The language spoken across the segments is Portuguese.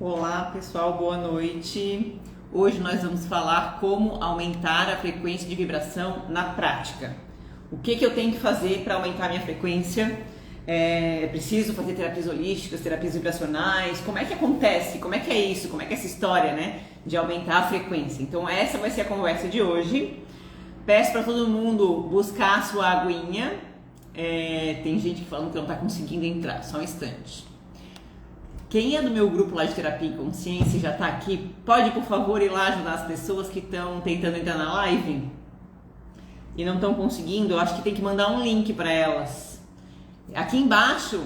Olá pessoal, boa noite. Hoje nós vamos falar como aumentar a frequência de vibração na prática. O que eu tenho que fazer para aumentar a minha frequência? Preciso fazer terapias holísticas, terapias vibracionais? Como é que acontece? Como é que é isso? Como é que é essa história, né? De aumentar a frequência. Então essa vai ser a conversa de hoje. Peço para todo mundo buscar a sua aguinha. Tem gente que falando que não está conseguindo entrar, só um instante. Quem é do meu grupo lá de Terapia e Consciência e já está aqui, pode por favor ir lá ajudar as pessoas que estão tentando entrar na live e não estão conseguindo. Eu acho que tem que mandar um link para elas. Aqui embaixo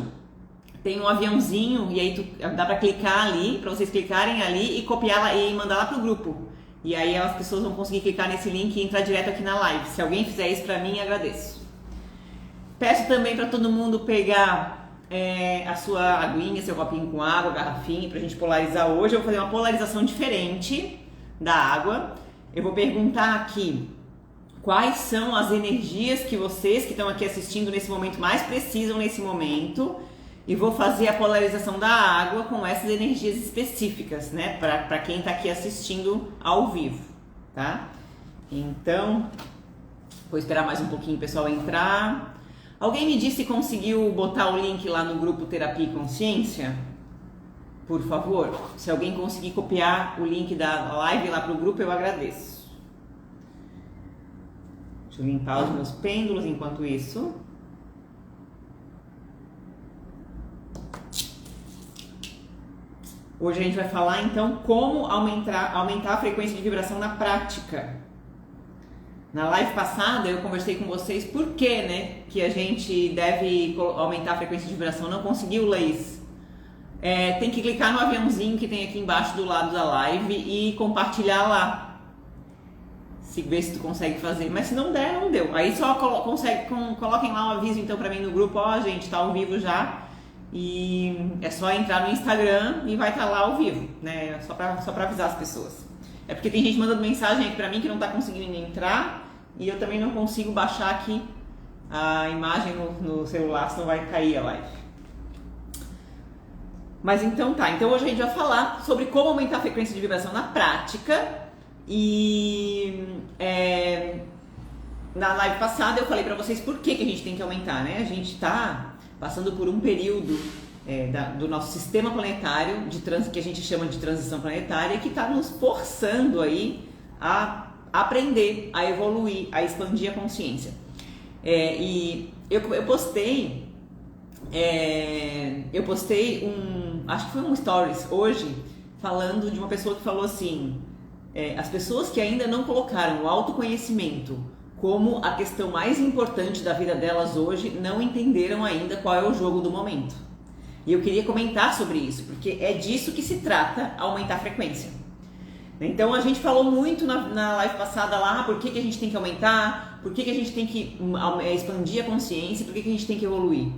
tem um aviãozinho e aí dá para clicar ali, para vocês clicarem ali e copiar lá e mandar lá pro grupo. E aí as pessoas vão conseguir clicar nesse link e entrar direto aqui na live. Se alguém fizer isso para mim, agradeço. Peço também para todo mundo pegar a sua aguinha, seu copinho com água, garrafinha, pra gente polarizar hoje. Eu vou fazer uma polarização diferente da água. Eu vou perguntar aqui quais são as energias que vocês que estão aqui assistindo nesse momento mais precisam nesse momento, e vou fazer a polarização da água com essas energias específicas, né, para quem está aqui assistindo ao vivo, tá? Então, vou esperar mais um pouquinho o pessoal entrar. Alguém me disse se conseguiu botar o link lá no grupo Terapia e Consciência? Por favor, se alguém conseguir copiar o link da live lá pro grupo, eu agradeço. Deixa eu limpar os meus pêndulos enquanto isso. Hoje a gente vai falar então como aumentar a frequência de vibração na prática. Na live passada eu conversei com vocês por que, né, que a gente deve aumentar a frequência de vibração. Não conseguiu, Laís? Tem que clicar no aviãozinho que tem aqui embaixo do lado da live e compartilhar lá. Ver se tu consegue fazer. Mas se não der, não deu. Aí só coloquem lá um aviso então pra mim no grupo. Ó, gente, tá ao vivo já. E é só entrar no Instagram e vai estar lá ao vivo, né? Só pra avisar as pessoas. É porque tem gente mandando mensagem aqui pra mim que não tá conseguindo entrar e eu também não consigo baixar aqui a imagem no celular, senão vai cair a live. Mas então tá, então hoje a gente vai falar sobre como aumentar a frequência de vibração na prática. E na live passada eu falei pra vocês por que a gente tem que aumentar, né? A gente tá passando por um período do nosso sistema planetário, que a gente chama de transição planetária, que está nos forçando aí a aprender, a evoluir, a expandir a consciência. E eu postei acho que foi um stories hoje, falando de uma pessoa que falou assim, as pessoas que ainda não colocaram o autoconhecimento como a questão mais importante da vida delas hoje, não entenderam ainda qual é o jogo do momento. E eu queria comentar sobre isso, porque é disso que se trata, aumentar a frequência. Então a gente falou muito na live passada lá, por que a gente tem que aumentar, por que a gente tem que expandir a consciência, por que a gente tem que evoluir.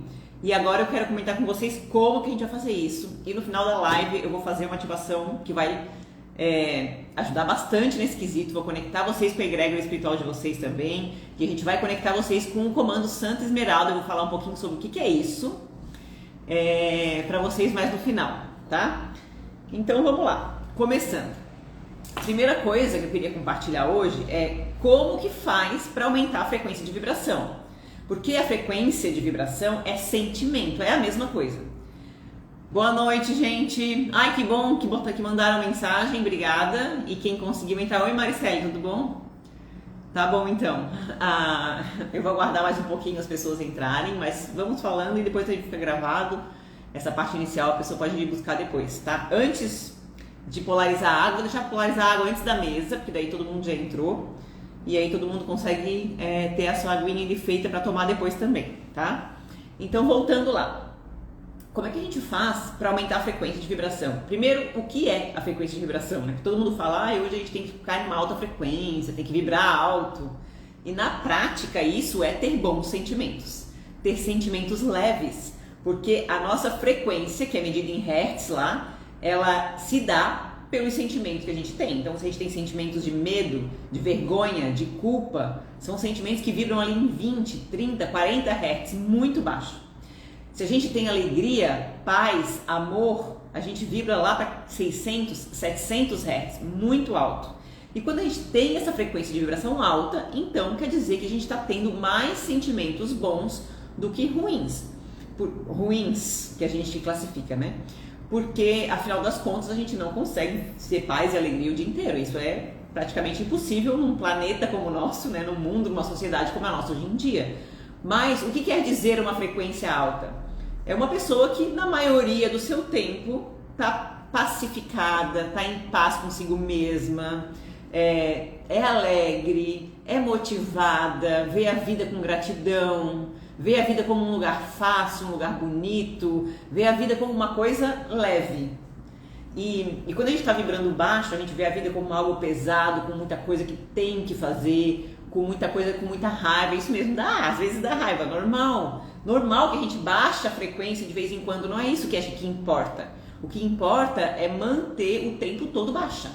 E agora eu quero comentar com vocês como que a gente vai fazer isso. E no final da live eu vou fazer uma ativação que vai ajudar bastante nesse quesito. Vou conectar vocês com a egrégora espiritual de vocês também, e a gente vai conectar vocês com o comando Santa Esmeralda. Eu vou falar um pouquinho sobre o que é isso para vocês mais no final, tá? Então vamos lá, começando. Primeira coisa que eu queria compartilhar hoje é como que faz para aumentar a frequência de vibração, porque a frequência de vibração é sentimento, é a mesma coisa. Boa noite, gente. Ai, que bom que mandaram mensagem, obrigada. E quem conseguiu entrar, oi Maricele, tudo bom? Tá bom então. Eu vou aguardar mais um pouquinho as pessoas entrarem, mas vamos falando e depois a gente fica gravado. Essa parte inicial a pessoa pode ir buscar depois, tá? Antes de polarizar a água, vou deixar polarizar a água antes da mesa, porque daí todo mundo já entrou. E aí todo mundo consegue ter a sua aguinha feita para tomar depois também, tá? Então voltando lá. Como é que a gente faz para aumentar a frequência de vibração? Primeiro, o que é a frequência de vibração, né? Todo mundo fala, hoje a gente tem que ficar em uma alta frequência, tem que vibrar alto. E na prática isso é ter bons sentimentos, ter sentimentos leves, porque a nossa frequência, que é medida em hertz lá, ela se dá pelos sentimentos que a gente tem. Então, se a gente tem sentimentos de medo, de vergonha, de culpa, são sentimentos que vibram ali em 20, 30, 40 hertz, muito baixo. Se a gente tem alegria, paz, amor, a gente vibra lá para 600, 700 Hz, muito alto. E quando a gente tem essa frequência de vibração alta, então quer dizer que a gente está tendo mais sentimentos bons do que ruins. Ruins, que a gente classifica, né? Porque, afinal das contas, a gente não consegue ter paz e alegria o dia inteiro. Isso é praticamente impossível num planeta como o nosso, né? Num mundo, numa sociedade como a nossa hoje em dia. Mas o que quer dizer uma frequência alta? É uma pessoa que, na maioria do seu tempo, está pacificada, está em paz consigo mesma, é alegre, é motivada, vê a vida com gratidão, vê a vida como um lugar fácil, um lugar bonito, vê a vida como uma coisa leve. E quando a gente está vibrando baixo, a gente vê a vida como algo pesado, com muita coisa que tem que fazer, com muita coisa, com muita raiva. Isso mesmo às vezes dá raiva, normal. Normal que a gente baixe a frequência de vez em quando, não é isso que importa. O que importa é manter o tempo todo baixa.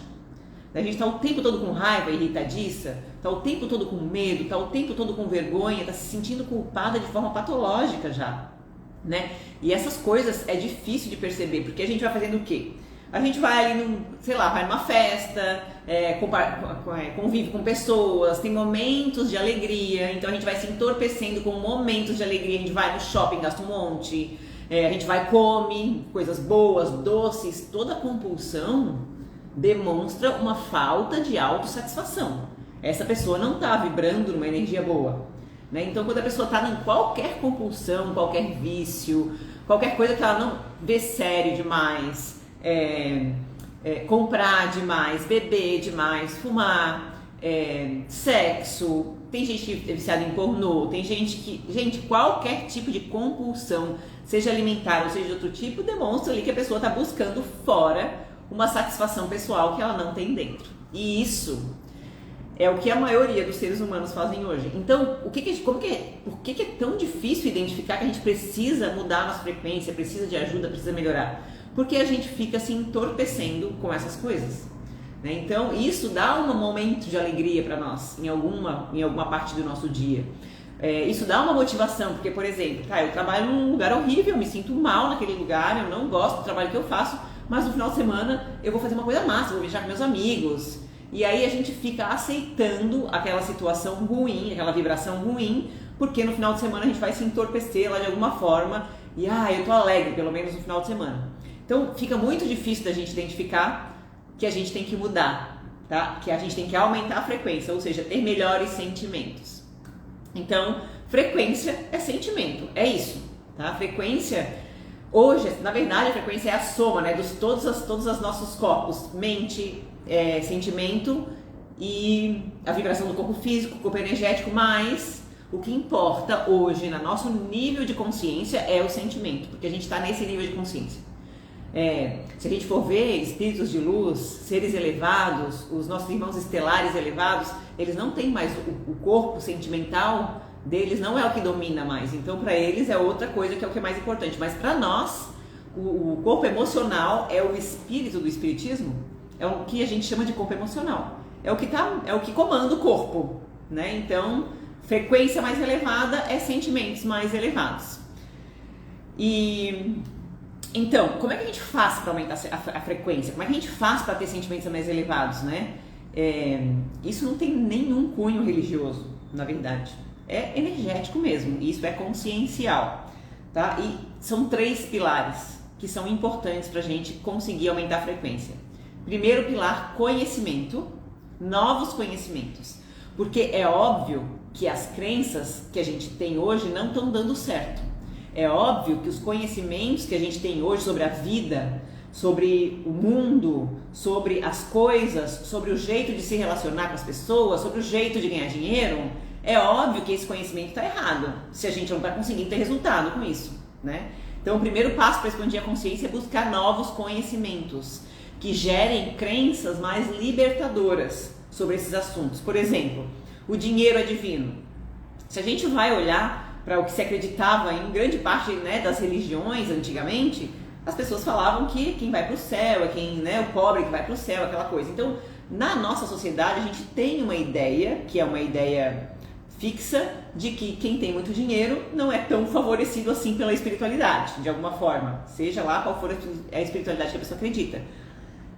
A gente está o tempo todo com raiva, irritadiça, está o tempo todo com medo, está o tempo todo com vergonha, está se sentindo culpada de forma patológica já, né? E essas coisas é difícil de perceber, porque a gente vai fazendo o quê? A gente vai ali, vai numa festa, convive com pessoas, tem momentos de alegria, então a gente vai se entorpecendo com momentos de alegria, a gente vai no shopping, gasta um monte, a gente vai come coisas boas, doces, toda compulsão demonstra uma falta de autossatisfação. Essa pessoa não está vibrando numa energia boa, né? Então, quando a pessoa está em qualquer compulsão, qualquer vício, qualquer coisa que ela não vê sério demais, comprar demais, beber demais, fumar, sexo, tem gente que é viciada em pornô, tem gente, qualquer tipo de compulsão, seja alimentar ou seja de outro tipo, demonstra ali que a pessoa está buscando fora uma satisfação pessoal que ela não tem dentro. E isso é o que a maioria dos seres humanos fazem hoje. Então, por que é tão difícil identificar que a gente precisa mudar a nossa frequência, precisa de ajuda, precisa melhorar? Porque a gente fica se entorpecendo com essas coisas, né? Então, isso dá um momento de alegria para nós, em alguma parte do nosso dia. Isso dá uma motivação, porque, por exemplo, eu trabalho num lugar horrível, eu me sinto mal naquele lugar, eu não gosto do trabalho que eu faço, mas no final de semana eu vou fazer uma coisa massa, vou viajar com meus amigos. E aí a gente fica aceitando aquela situação ruim, aquela vibração ruim, porque no final de semana a gente vai se entorpecer lá de alguma forma e eu tô alegre, pelo menos no final de semana. Então fica muito difícil da gente identificar que a gente tem que mudar, tá? Que a gente tem que aumentar a frequência, ou seja, ter melhores sentimentos. Então, frequência é sentimento, é isso, tá? Frequência... Hoje, na verdade, a frequência é a soma, né, de todos os nossos corpos, mente, sentimento e a vibração do corpo físico, corpo energético, mas o que importa hoje no nosso nível de consciência é o sentimento, porque a gente está nesse nível de consciência. Se a gente for ver espíritos de luz, seres elevados, os nossos irmãos estelares elevados, eles não têm mais o corpo sentimental deles, não é o que domina mais, então para eles é outra coisa que é o que é mais importante, mas para nós o corpo emocional é o espírito do espiritismo, é o que a gente chama de corpo emocional, é o que comanda o corpo, né? Então frequência mais elevada é sentimentos mais elevados. E então, como é que a gente faz para aumentar a frequência? Como é que a gente faz para ter sentimentos mais elevados, né? Isso não tem nenhum cunho religioso, na verdade. É energético mesmo, isso é consciencial, tá? E são 3 pilares que são importantes para a gente conseguir aumentar a frequência. Primeiro pilar, conhecimento, novos conhecimentos, porque é óbvio que as crenças que a gente tem hoje não estão dando certo. É óbvio que os conhecimentos que a gente tem hoje sobre a vida, sobre o mundo, sobre as coisas, sobre o jeito de se relacionar com as pessoas, sobre o jeito de ganhar dinheiro, é óbvio que esse conhecimento está errado, se a gente não está conseguindo ter resultado com isso, né? Então, o primeiro passo para expandir a consciência é buscar novos conhecimentos que gerem crenças mais libertadoras sobre esses assuntos. Por exemplo, o dinheiro é divino. Se a gente vai olhar para o que se acreditava em grande parte, né, das religiões antigamente, as pessoas falavam que quem vai para o céu é quem, né, o pobre que vai para o céu, aquela coisa. Então, na nossa sociedade, a gente tem uma ideia, que é uma ideia fixa de que quem tem muito dinheiro não é tão favorecido assim pela espiritualidade, de alguma forma, seja lá qual for a espiritualidade que a pessoa acredita.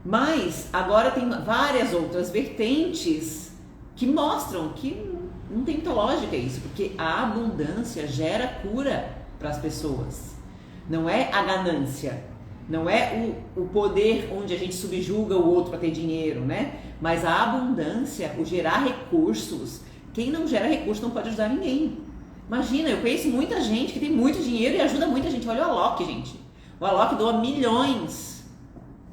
Mas agora tem várias outras vertentes que mostram que não tem muita lógica isso, porque a abundância gera cura para as pessoas. Não é a ganância, não é o poder onde a gente subjuga o outro para ter dinheiro, né? Mas a abundância, o gerar recursos. Quem não gera recursos não pode ajudar ninguém. Imagina, eu conheço muita gente que tem muito dinheiro e ajuda muita gente. Olha o Alok, gente. O Alok doa milhões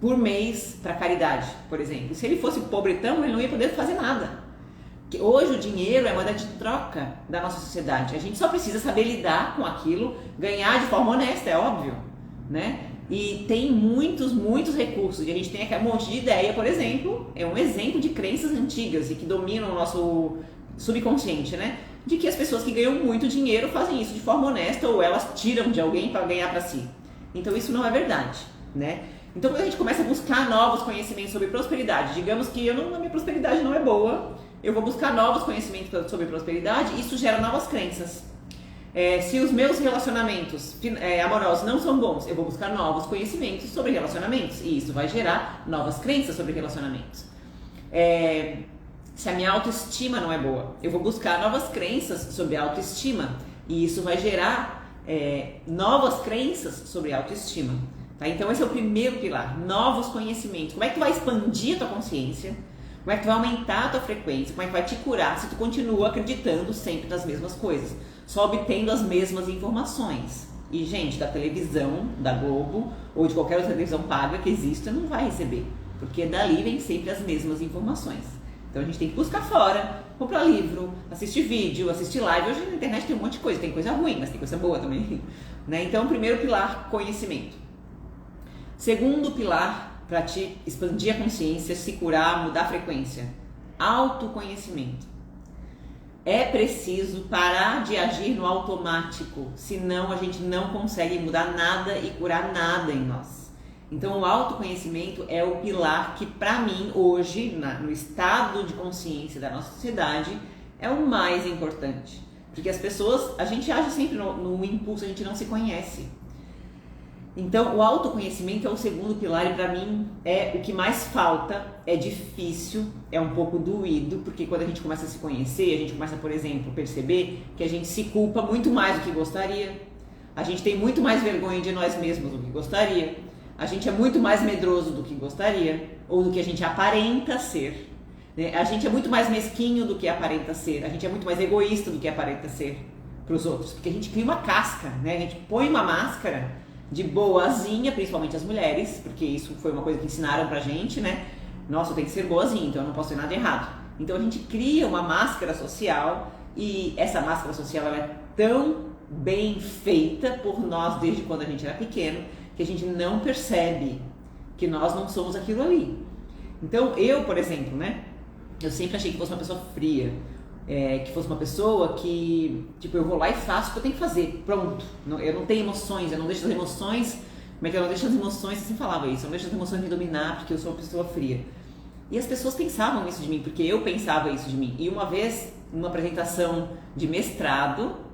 por mês para caridade, por exemplo. Se ele fosse pobretão, ele não ia poder fazer nada. Porque hoje o dinheiro é moeda de troca da nossa sociedade. A gente só precisa saber lidar com aquilo, ganhar de forma honesta, é óbvio, né? E tem muitos recursos. E a gente tem aqui um monte de ideia, por exemplo, é um exemplo de crenças antigas e que dominam o nosso subconsciente, né? De que as pessoas que ganham muito dinheiro fazem isso de forma honesta ou elas tiram de alguém para ganhar para si. Então isso não é verdade, né? Então quando a gente começa a buscar novos conhecimentos sobre prosperidade, digamos que a minha prosperidade não é boa, eu vou buscar novos conhecimentos sobre prosperidade, isso gera novas crenças. Se os meus relacionamentos amorosos não são bons, eu vou buscar novos conhecimentos sobre relacionamentos e isso vai gerar novas crenças sobre relacionamentos. Se a minha autoestima não é boa, eu vou buscar novas crenças sobre autoestima e isso vai gerar novas crenças sobre autoestima. Tá? Então esse é o primeiro pilar, novos conhecimentos. Como é que tu vai expandir a tua consciência? Como é que tu vai aumentar a tua frequência? Como é que vai te curar se tu continua acreditando sempre nas mesmas coisas? Só obtendo as mesmas informações. E gente, da televisão, da Globo ou de qualquer outra televisão paga que exista, não vai receber. Porque dali vem sempre as mesmas informações. Então a gente tem que buscar fora, comprar livro, assistir vídeo, assistir live. Hoje na internet tem um monte de coisa, tem coisa ruim, mas tem coisa boa também. Né? Então, primeiro pilar, conhecimento. Segundo pilar, para te expandir a consciência, se curar, mudar a frequência, autoconhecimento. É preciso parar de agir no automático, senão a gente não consegue mudar nada e curar nada em nós. Então o autoconhecimento é o pilar que para mim hoje, no estado de consciência da nossa sociedade, é o mais importante. Porque as pessoas, a gente age sempre no impulso, a gente não se conhece. Então o autoconhecimento é o segundo pilar e para mim é o que mais falta, é difícil, é um pouco doído, porque quando a gente começa a se conhecer, a gente começa, por exemplo, a perceber que a gente se culpa muito mais do que gostaria, a gente tem muito mais vergonha de nós mesmos do que gostaria, a gente é muito mais medroso do que gostaria, ou do que a gente aparenta ser, né? A gente é muito mais mesquinho do que aparenta ser, a gente é muito mais egoísta do que aparenta ser para os outros, porque a gente cria uma casca, né? A gente põe uma máscara de boazinha, principalmente as mulheres, porque isso foi uma coisa que ensinaram pra gente, né? Nossa, eu tenho que ser boazinha, então eu não posso ter nada de errado. Então a gente cria uma máscara social e essa máscara social ela é tão bem feita por nós desde quando a gente era pequeno que a gente não percebe que nós não somos aquilo ali. Então eu, por exemplo, né? Eu sempre achei que fosse uma pessoa fria. Que fosse uma pessoa que, tipo, eu vou lá e faço o que eu tenho que fazer, pronto. Eu não tenho emoções, eu não deixo as emoções, como é que eu não deixo as emoções, você sempre falava isso, eu não deixo as emoções me dominar porque eu sou uma pessoa fria. E as pessoas pensavam isso de mim, porque eu pensava isso de mim. E uma vez, numa apresentação de mestrado,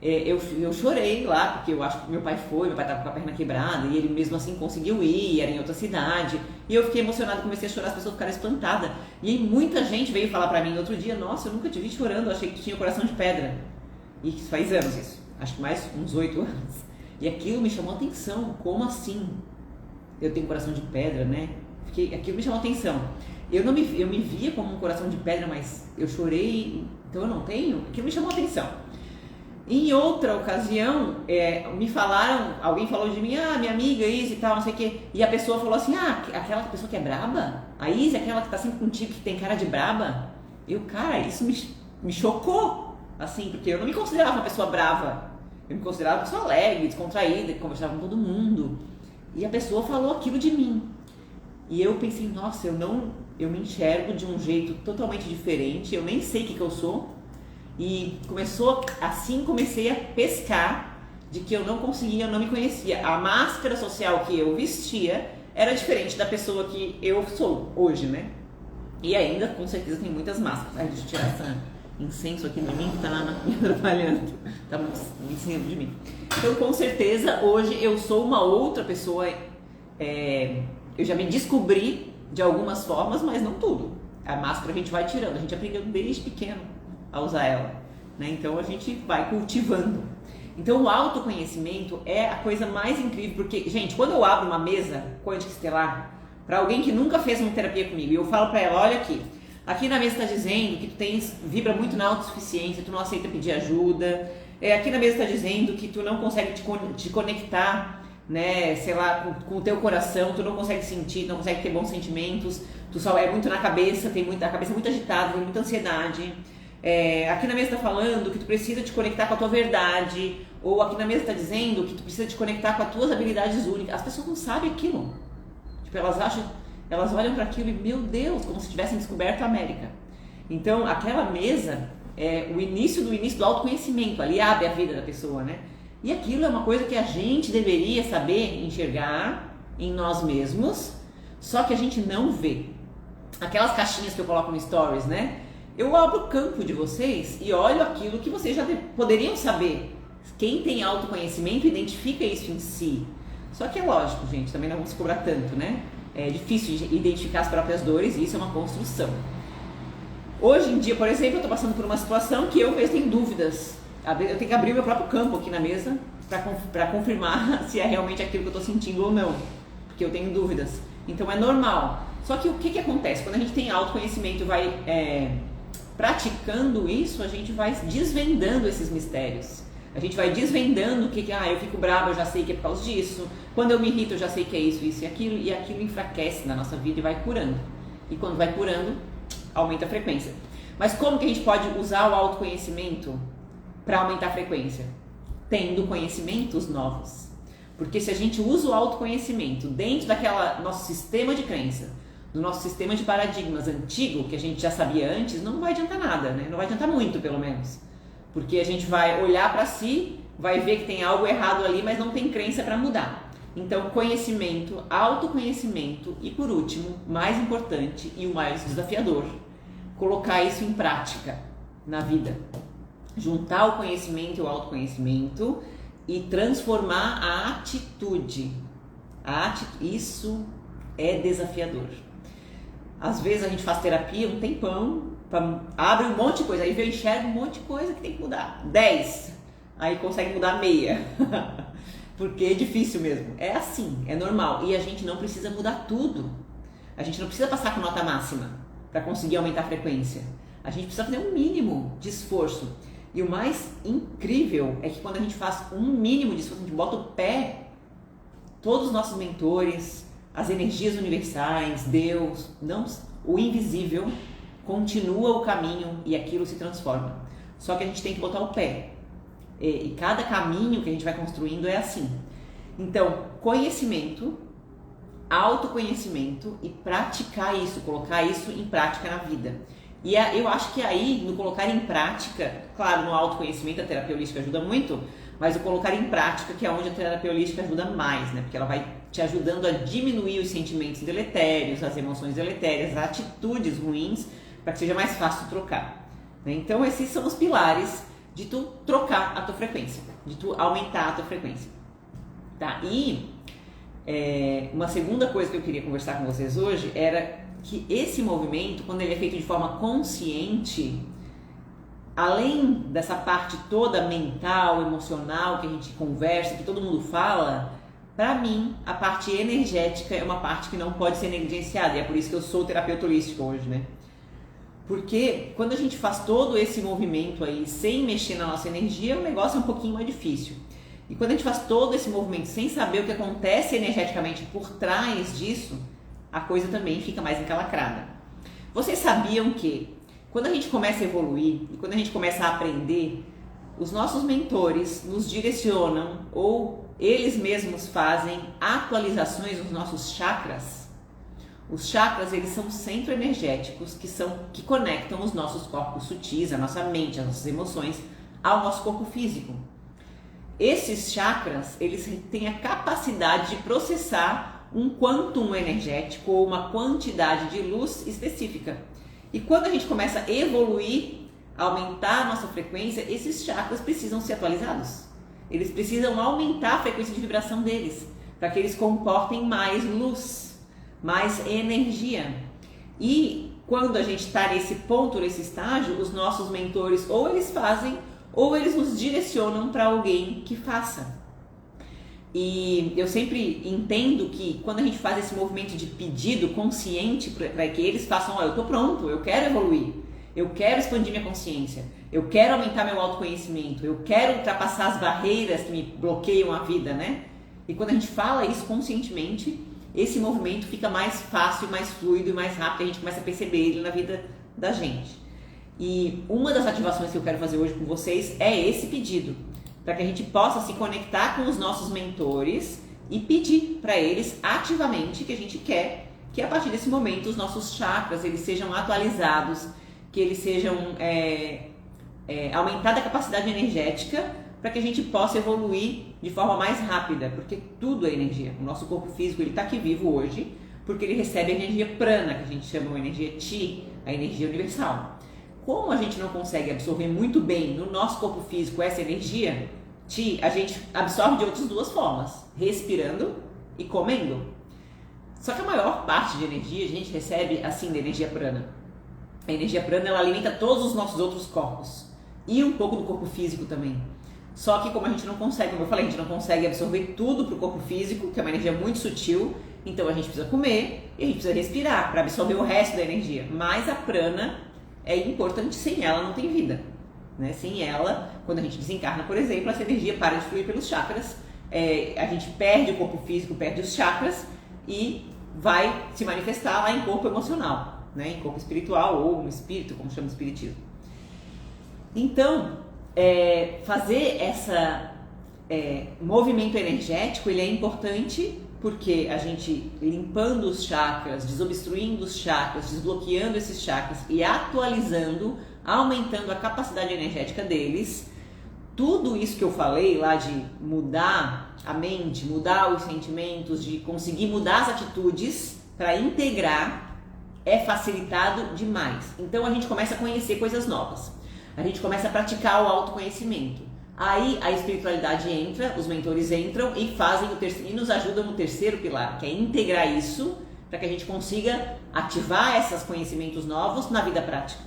eu chorei lá, porque eu acho que meu pai estava com a perna quebrada e ele mesmo assim conseguiu ir, era em outra cidade. E eu fiquei emocionada, comecei a chorar, as pessoas ficaram espantadas. E aí muita gente veio falar pra mim no outro dia, nossa, eu nunca te vi chorando, eu achei que tu tinha coração de pedra. E faz anos isso, acho que mais uns 8 anos. E aquilo me chamou a atenção, como assim? Eu tenho coração de pedra, né? Aquilo me chamou a atenção. Eu me via como um coração de pedra, mas eu chorei, então eu não tenho? Aquilo me chamou a atenção. Em outra ocasião, me falaram, alguém falou de mim, minha amiga Izzy e tal, não sei o quê, e a pessoa falou assim, aquela pessoa que é braba? A Izzy, aquela que tá sempre contigo, que tem cara de braba? Cara, isso me chocou, assim, porque eu não me considerava uma pessoa brava, eu me considerava uma pessoa alegre, descontraída, que conversava com todo mundo, e a pessoa falou aquilo de mim. E eu pensei, nossa, eu me enxergo de um jeito totalmente diferente, eu nem sei o que eu sou. E comecei a pescar de que eu não conseguia, eu não me conhecia. A máscara social que eu vestia era diferente da pessoa que eu sou hoje, né? E ainda, com certeza, tem muitas máscaras. Deixa eu tirar incenso aqui no mim que tá lá me atrapalhando, tá muito em cima de mim. Então, com certeza, hoje eu sou uma outra pessoa, eu já me descobri de algumas formas, mas não tudo. A máscara a gente vai tirando, a gente aprendeu desde pequeno a usar ela, né? Então a gente vai cultivando. Então o autoconhecimento é a coisa mais incrível, porque, gente, quando eu abro uma mesa quântica estelar para alguém que nunca fez uma terapia comigo, e eu falo para ela, olha aqui na mesa está dizendo que tu vibra muito na autossuficiência, tu não aceita pedir ajuda, aqui na mesa está dizendo que tu não consegue te conectar, né, sei lá, com o teu coração, tu não consegue sentir, não consegue ter bons sentimentos, tu só é muito na cabeça, a cabeça muito agitada, tem muita ansiedade. Aqui na mesa está falando que tu precisa te conectar com a tua verdade, ou aqui na mesa está dizendo que tu precisa te conectar com as tuas habilidades únicas. As pessoas não sabem aquilo. Tipo, elas olham para aquilo e, meu Deus, como se tivessem descoberto a América. Então, aquela mesa é o início do autoconhecimento, ali abre a vida da pessoa, né? E aquilo é uma coisa que a gente deveria saber enxergar em nós mesmos, só que a gente não vê. Aquelas caixinhas que eu coloco no Stories, né? Eu abro o campo de vocês e olho aquilo que vocês já poderiam saber. Quem tem autoconhecimento identifica isso em si. Só que é lógico, gente, também não vamos cobrar tanto, né? É difícil identificar as próprias dores e isso é uma construção. Hoje em dia, por exemplo, eu estou passando por uma situação que eu mesmo tenho dúvidas. Eu tenho que abrir meu próprio campo aqui na mesa para confirmar se é realmente aquilo que eu estou sentindo ou não. Porque eu tenho dúvidas. Então é normal. Só que o que acontece? Quando a gente tem autoconhecimento e vai praticando isso, a gente vai desvendando esses mistérios. A gente vai desvendando que eu fico brava, eu já sei que é por causa disso. Quando eu me irrito, eu já sei que é isso e aquilo enfraquece na nossa vida e vai curando. E quando vai curando, aumenta a frequência. Mas como que a gente pode usar o autoconhecimento para aumentar a frequência? Tendo conhecimentos novos. Porque se a gente usa o autoconhecimento dentro daquela nosso sistema de crença, do nosso sistema de paradigmas antigo, que a gente já sabia antes, não vai adiantar nada, né? Não vai adiantar muito, pelo menos. Porque a gente vai olhar para si, vai ver que tem algo errado ali, mas não tem crença para mudar. Então, conhecimento, autoconhecimento e, por último, mais importante e o mais desafiador, colocar isso em prática na vida. Juntar o conhecimento e o autoconhecimento e transformar a atitude. Isso é desafiador. Às vezes a gente faz terapia um tempão, abre um monte de coisa, aí eu enxergo um monte de coisa que tem que mudar. 10, aí consegue mudar meia. Porque é difícil mesmo. É assim, é normal. E a gente não precisa mudar tudo. A gente não precisa passar com nota máxima para conseguir aumentar a frequência. A gente precisa fazer um mínimo de esforço. E o mais incrível é que quando a gente faz um mínimo de esforço, a gente bota o pé, todos os nossos mentores, as energias universais, Deus, o invisível, continua o caminho e aquilo se transforma. Só que a gente tem que botar o pé. E cada caminho que a gente vai construindo é assim. Então, conhecimento, autoconhecimento e praticar isso, colocar isso em prática na vida. E eu acho que aí, no colocar em prática, claro, no autoconhecimento a terapia holística ajuda muito, mas o colocar em prática que é onde a terapia holística ajuda mais, né? Porque ela vai te ajudando a diminuir os sentimentos deletérios, as emoções deletérias, as atitudes ruins, para que seja mais fácil trocar. Né? Então, esses são os pilares de tu trocar a tua frequência, de tu aumentar a tua frequência. Tá? E uma segunda coisa que eu queria conversar com vocês hoje era que esse movimento, quando ele é feito de forma consciente, além dessa parte toda mental, emocional, que a gente conversa, que todo mundo fala, para mim, a parte energética é uma parte que não pode ser negligenciada, e é por isso que eu sou terapeuta holístico hoje, né? Porque quando a gente faz todo esse movimento aí sem mexer na nossa energia, o negócio é um pouquinho mais difícil. E quando a gente faz todo esse movimento sem saber o que acontece energeticamente por trás disso, a coisa também fica mais encalacrada. Vocês sabiam que quando a gente começa a evoluir e quando a gente começa a aprender, os nossos mentores nos direcionam ou eles mesmos fazem atualizações nos nossos chakras? Os chakras, eles são centros energéticos que conectam os nossos corpos sutis, a nossa mente, as nossas emoções, ao nosso corpo físico. Esses chakras, eles têm a capacidade de processar um quantum energético ou uma quantidade de luz específica. E quando a gente começa a evoluir, aumentar a nossa frequência, esses chakras precisam ser atualizados. Eles precisam aumentar a frequência de vibração deles, para que eles comportem mais luz, mais energia. E quando a gente está nesse ponto, nesse estágio, os nossos mentores ou eles fazem, ou eles nos direcionam para alguém que faça. E eu sempre entendo que quando a gente faz esse movimento de pedido consciente para que eles façam, eu estou pronto, eu quero evoluir, eu quero expandir minha consciência, eu quero aumentar meu autoconhecimento, eu quero ultrapassar as barreiras que me bloqueiam a vida, né? E quando a gente fala isso conscientemente, esse movimento fica mais fácil, mais fluido e mais rápido, a gente começa a perceber ele na vida da gente. E uma das ativações que eu quero fazer hoje com vocês é esse pedido, para que a gente possa se conectar com os nossos mentores e pedir para eles ativamente que a gente quer que a partir desse momento os nossos chakras eles sejam atualizados, que eles sejam aumentada a capacidade energética para que a gente possa evoluir de forma mais rápida, porque tudo é energia. O nosso corpo físico ele está aqui vivo hoje porque ele recebe a energia prana, que a gente chama de energia chi, a energia universal. Como a gente não consegue absorver muito bem no nosso corpo físico essa energia chi, a gente absorve de outras duas formas, respirando e comendo. Só que a maior parte de energia a gente recebe assim da energia prana. A energia prana ela alimenta todos os nossos outros corpos e um pouco do corpo físico também. Só que como a gente não consegue, como eu falei, a gente não consegue absorver tudo para o corpo físico, que é uma energia muito sutil, então a gente precisa comer e a gente precisa respirar para absorver o resto da energia. Mas a prana é importante, sem ela não tem vida. Né? Sem ela, quando a gente desencarna, por exemplo, essa energia para de fluir pelos chakras, a gente perde o corpo físico, perde os chakras e vai se manifestar lá em corpo emocional, né? Em corpo espiritual ou no espírito, como chama o espiritismo. Então, fazer esse movimento energético ele é importante porque a gente limpando os chakras, desobstruindo os chakras, desbloqueando esses chakras e atualizando, aumentando a capacidade energética deles, tudo isso que eu falei lá de mudar a mente, mudar os sentimentos, de conseguir mudar as atitudes para integrar, é facilitado demais. Então a gente começa a conhecer coisas novas, a gente começa a praticar o autoconhecimento. Aí a espiritualidade entra, os mentores entram e fazem e nos ajudam no terceiro pilar, que é integrar isso para que a gente consiga ativar esses conhecimentos novos na vida prática.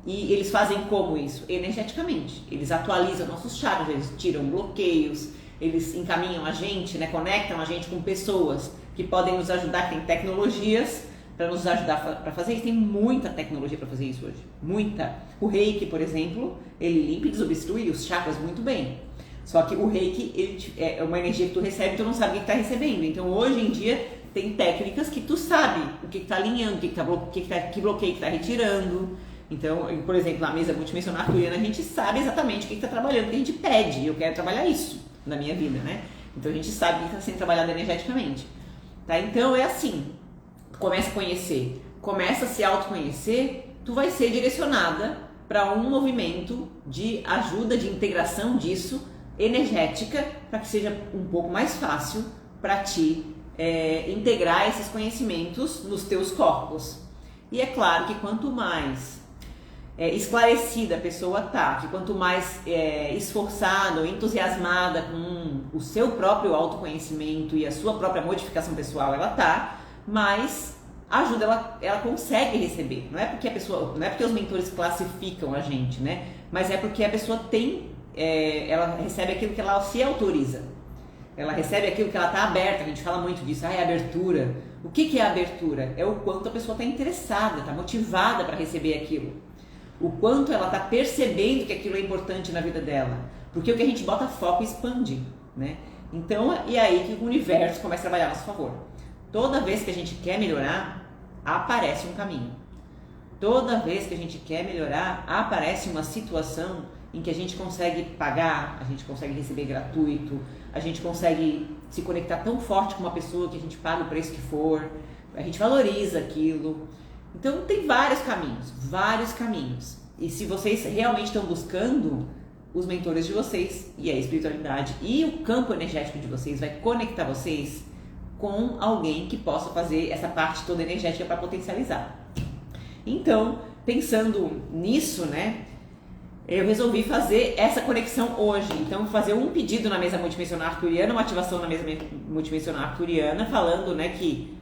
E eles fazem como isso? Energeticamente. Eles atualizam nossos chakras, eles tiram bloqueios, eles encaminham a gente, né, conectam a gente com pessoas que podem nos ajudar, que tem tecnologias para nos ajudar para fazer isso. Tem muita tecnologia para fazer isso hoje, muita. O Reiki, por exemplo, ele limpa e desobstrui os chakras muito bem. Só que o Reiki ele é uma energia que tu recebe e tu não sabe o que está recebendo. Então hoje em dia tem técnicas que tu sabe o que está alinhando, que bloqueio que está retirando. Então, por exemplo, na mesa multidimensional arturiana a gente sabe exatamente o que está trabalhando, o que a gente pede. Eu quero trabalhar isso na minha vida, né? Então a gente sabe o que está sendo trabalhado energeticamente. Tá? Então é assim. Começa a conhecer, começa a se autoconhecer, tu vai ser direcionada para um movimento de ajuda, de integração disso, energética, para que seja um pouco mais fácil para ti integrar esses conhecimentos nos teus corpos. E é claro que quanto mais esclarecida a pessoa tá, que quanto mais esforçada ou entusiasmada com o seu próprio autoconhecimento e a sua própria modificação pessoal ela tá, mais ajuda ela consegue receber. Não é porque os mentores classificam a gente, né? Mas é porque a pessoa ela recebe aquilo que ela se autoriza. Ela recebe aquilo que ela está aberta. A gente fala muito disso, é abertura. O que é abertura? É o quanto a pessoa está interessada, está motivada para receber aquilo. O quanto ela está percebendo que aquilo é importante na vida dela. Porque o que a gente bota foco expande, né? Então, e aí que o universo começa a trabalhar a nosso favor. Toda vez que a gente quer melhorar, aparece um caminho. Toda vez que a gente quer melhorar, aparece uma situação em que a gente consegue pagar, a gente consegue receber gratuito, a gente consegue se conectar tão forte com uma pessoa que a gente paga o preço que for, a gente valoriza aquilo. Então tem vários caminhos. E se vocês realmente estão buscando, os mentores de vocês e a espiritualidade e o campo energético de vocês vai conectar vocês com alguém que possa fazer essa parte toda energética para potencializar. Então, pensando nisso, né, eu resolvi fazer essa conexão hoje. Então, fazer um pedido na mesa multidimensional arturiana, uma ativação na mesa multidimensional arturiana, falando, né, que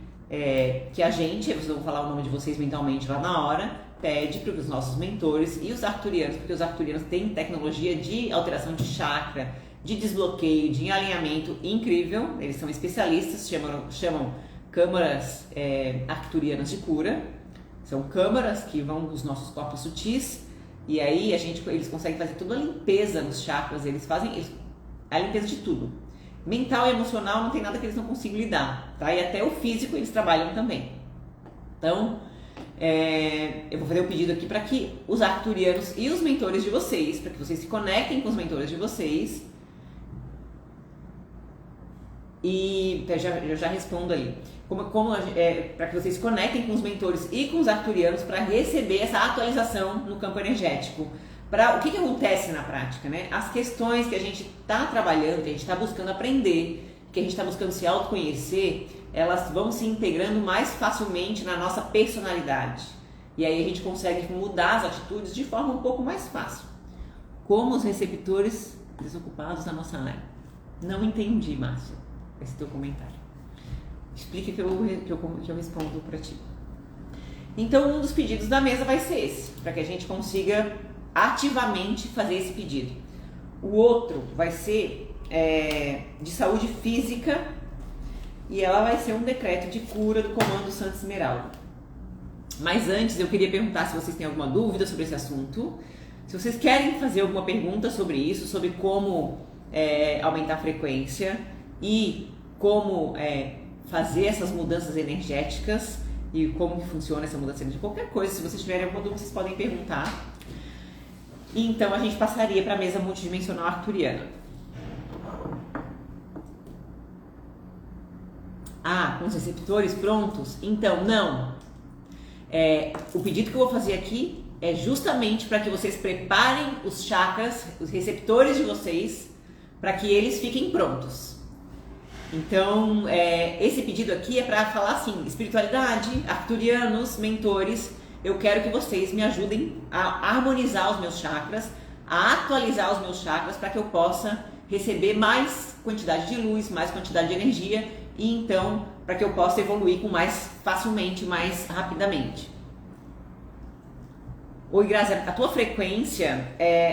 a gente, vocês vão falar o nome de vocês mentalmente lá na hora, pede para os nossos mentores e os arturianos, porque os arturianos têm tecnologia de alteração de chakra, de desbloqueio, de alinhamento incrível. Eles são especialistas, chamam câmaras arturianas de cura. São câmaras que vão dos nossos corpos sutis. E aí eles conseguem fazer toda a limpeza nos chakras, eles fazem a limpeza de tudo. Mental e emocional não tem nada que eles não consigam lidar, tá? E até o físico eles trabalham também. Então, eu vou fazer o pedido aqui para que os arcturianos e os mentores de vocês, para que vocês se conectem com os mentores de vocês. E eu já respondo ali. Para que vocês se conectem com os mentores e com os arcturianos para receber essa atualização no campo energético. O que acontece na prática, né? As questões que a gente está trabalhando, que a gente está buscando aprender, que a gente está buscando se autoconhecer, elas vão se integrando mais facilmente na nossa personalidade. E aí a gente consegue mudar as atitudes de forma um pouco mais fácil. Como os receptores desocupados da nossa área. Não entendi, Márcia, esse teu comentário. Explique que eu respondo para ti. Então, um dos pedidos da mesa vai ser esse, para que a gente consiga ativamente fazer esse pedido. O outro vai ser de saúde física e ela vai ser um decreto de cura do Comando Santa Esmeralda. Mas antes eu queria perguntar se vocês têm alguma dúvida sobre esse assunto. Se vocês querem fazer alguma pergunta sobre isso, sobre como aumentar a frequência e como fazer essas mudanças energéticas e como que funciona essa mudança energética, qualquer coisa, se vocês tiverem alguma dúvida, vocês podem perguntar. Então a gente passaria para a mesa multidimensional arturiana. Com os receptores prontos? Então, não. O pedido que eu vou fazer aqui é justamente para que vocês preparem os chakras, os receptores de vocês, para que eles fiquem prontos. Então, esse pedido aqui é para falar assim, espiritualidade, arcturianos, mentores, eu quero que vocês me ajudem a harmonizar os meus chakras, a atualizar os meus chakras para que eu possa receber mais quantidade de luz, mais quantidade de energia e então para que eu possa evoluir com mais facilmente, mais rapidamente. Oi, Grazi, a tua frequência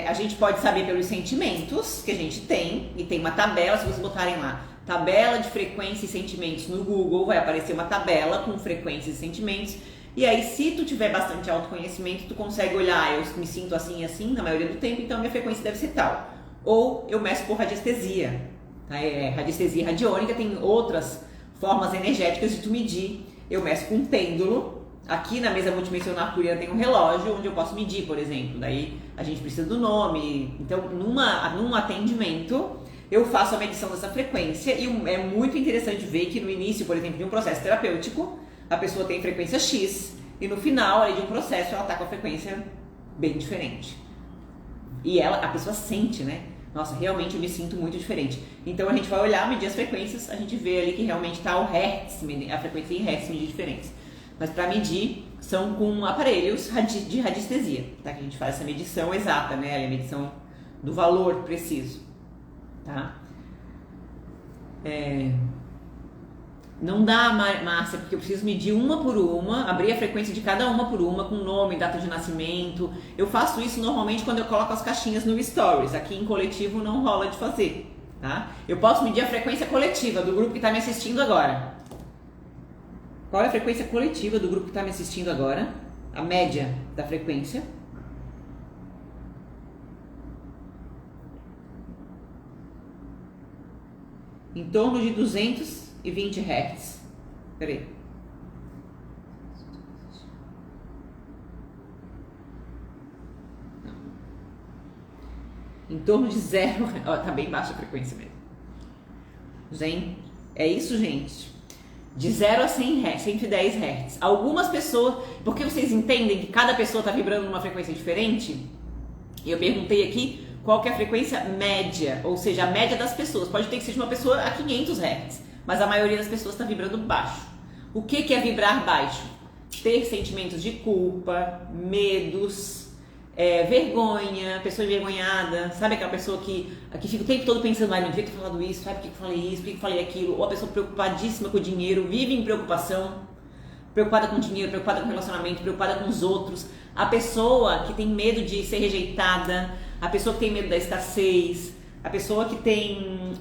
a gente pode saber pelos sentimentos que a gente tem, e tem uma tabela, se vocês botarem lá, tabela de frequência e sentimentos no Google, vai aparecer uma tabela com frequências e sentimentos, e aí se tu tiver bastante autoconhecimento, tu consegue olhar, eu me sinto assim e assim na maioria do tempo, então minha frequência deve ser tal. Ou eu meço por radiestesia, tá? Radiestesia radiônica, tem outras formas energéticas de tu medir, eu meço com um pêndulo. Aqui na mesa multidimensional arturiana tem um relógio onde eu posso medir, por exemplo. Daí a gente precisa do nome. Então, num atendimento, eu faço a medição dessa frequência e é muito interessante ver que no início, por exemplo, de um processo terapêutico, a pessoa tem frequência X e no final ali, de um processo ela está com a frequência bem diferente. E a pessoa sente, né? Nossa, realmente eu me sinto muito diferente. Então a gente vai olhar, medir as frequências, a gente vê ali que realmente está o hertz, a frequência em hertz medir diferença. Mas para medir, são com aparelhos de radiestesia, tá? Que a gente faz essa medição exata, né? A medição do valor preciso, tá? Não dá, Márcia, porque eu preciso medir uma por uma, abrir a frequência de cada uma por uma, com nome, data de nascimento. Eu faço isso normalmente quando eu coloco as caixinhas no Stories. Aqui em coletivo não rola de fazer, tá? Eu posso medir a frequência coletiva do grupo que está me assistindo agora. Qual é a frequência coletiva do grupo que está me assistindo agora? A média da frequência. Em torno de 220 Hz. Peraí. Não. Em torno de 0. Ó, tá bem baixa a frequência mesmo. É isso, gente. De 0 a 100 Hz, 110 Hz. Algumas pessoas... Porque vocês entendem que cada pessoa está vibrando numa frequência diferente? Eu perguntei aqui qual que é a frequência média, ou seja, a média das pessoas. Pode ter que seja uma pessoa a 500 Hz, mas a maioria das pessoas está vibrando baixo. O que é vibrar baixo? Ter sentimentos de culpa, medos, vergonha, pessoa envergonhada, sabe aquela pessoa que fica o tempo todo pensando, não devia ter falado isso, sabe por que eu falei isso, por que eu falei aquilo, ou a pessoa preocupadíssima com o dinheiro, vive em preocupação, preocupada com o dinheiro, preocupada com o relacionamento, preocupada com os outros, a pessoa que tem medo de ser rejeitada, a pessoa que tem medo da escassez, a pessoa que tem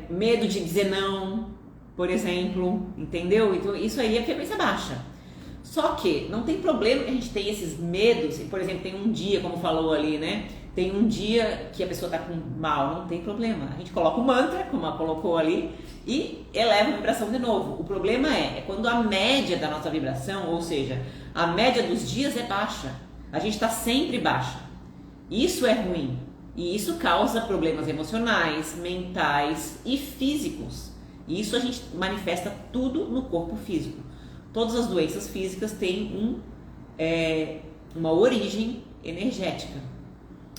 medo de dizer não, por exemplo, entendeu? Então isso aí é frequência baixa. Só que não tem problema que a gente tenha esses medos, por exemplo, tem um dia, como falou ali, né? Tem um dia que a pessoa tá com mal, não tem problema. A gente coloca o mantra, como ela colocou ali, e eleva a vibração de novo. O problema é quando a média da nossa vibração, ou seja, a média dos dias é baixa. A gente está sempre baixa. Isso é ruim. E isso causa problemas emocionais, mentais e físicos. E isso a gente manifesta tudo no corpo físico. Todas as doenças físicas têm uma origem energética.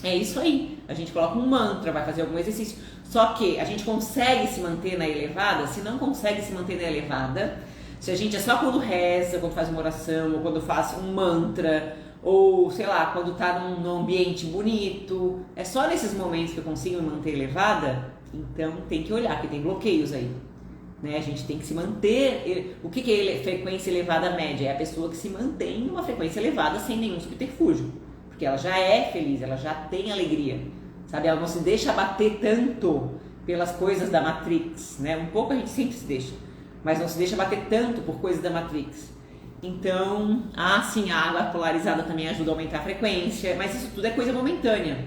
É isso aí. A gente coloca um mantra, vai fazer algum exercício. Só que a gente consegue se manter na elevada? Se não consegue se manter na elevada, se a gente é só quando reza, quando faz uma oração, ou quando faz um mantra, ou sei lá, quando tá num ambiente bonito, é só nesses momentos que eu consigo me manter elevada, então tem que olhar que tem bloqueios aí. Né? A gente tem que se manter. O que é frequência elevada média? É a pessoa que se mantém numa frequência elevada sem nenhum subterfúgio, porque ela já é feliz, ela já tem alegria, sabe? Ela não se deixa abater tanto pelas coisas da Matrix, né? Um pouco a gente sempre se deixa, mas não se deixa abater tanto por coisas da Matrix. Então, sim, a água polarizada também ajuda a aumentar a frequência, mas isso tudo é coisa momentânea.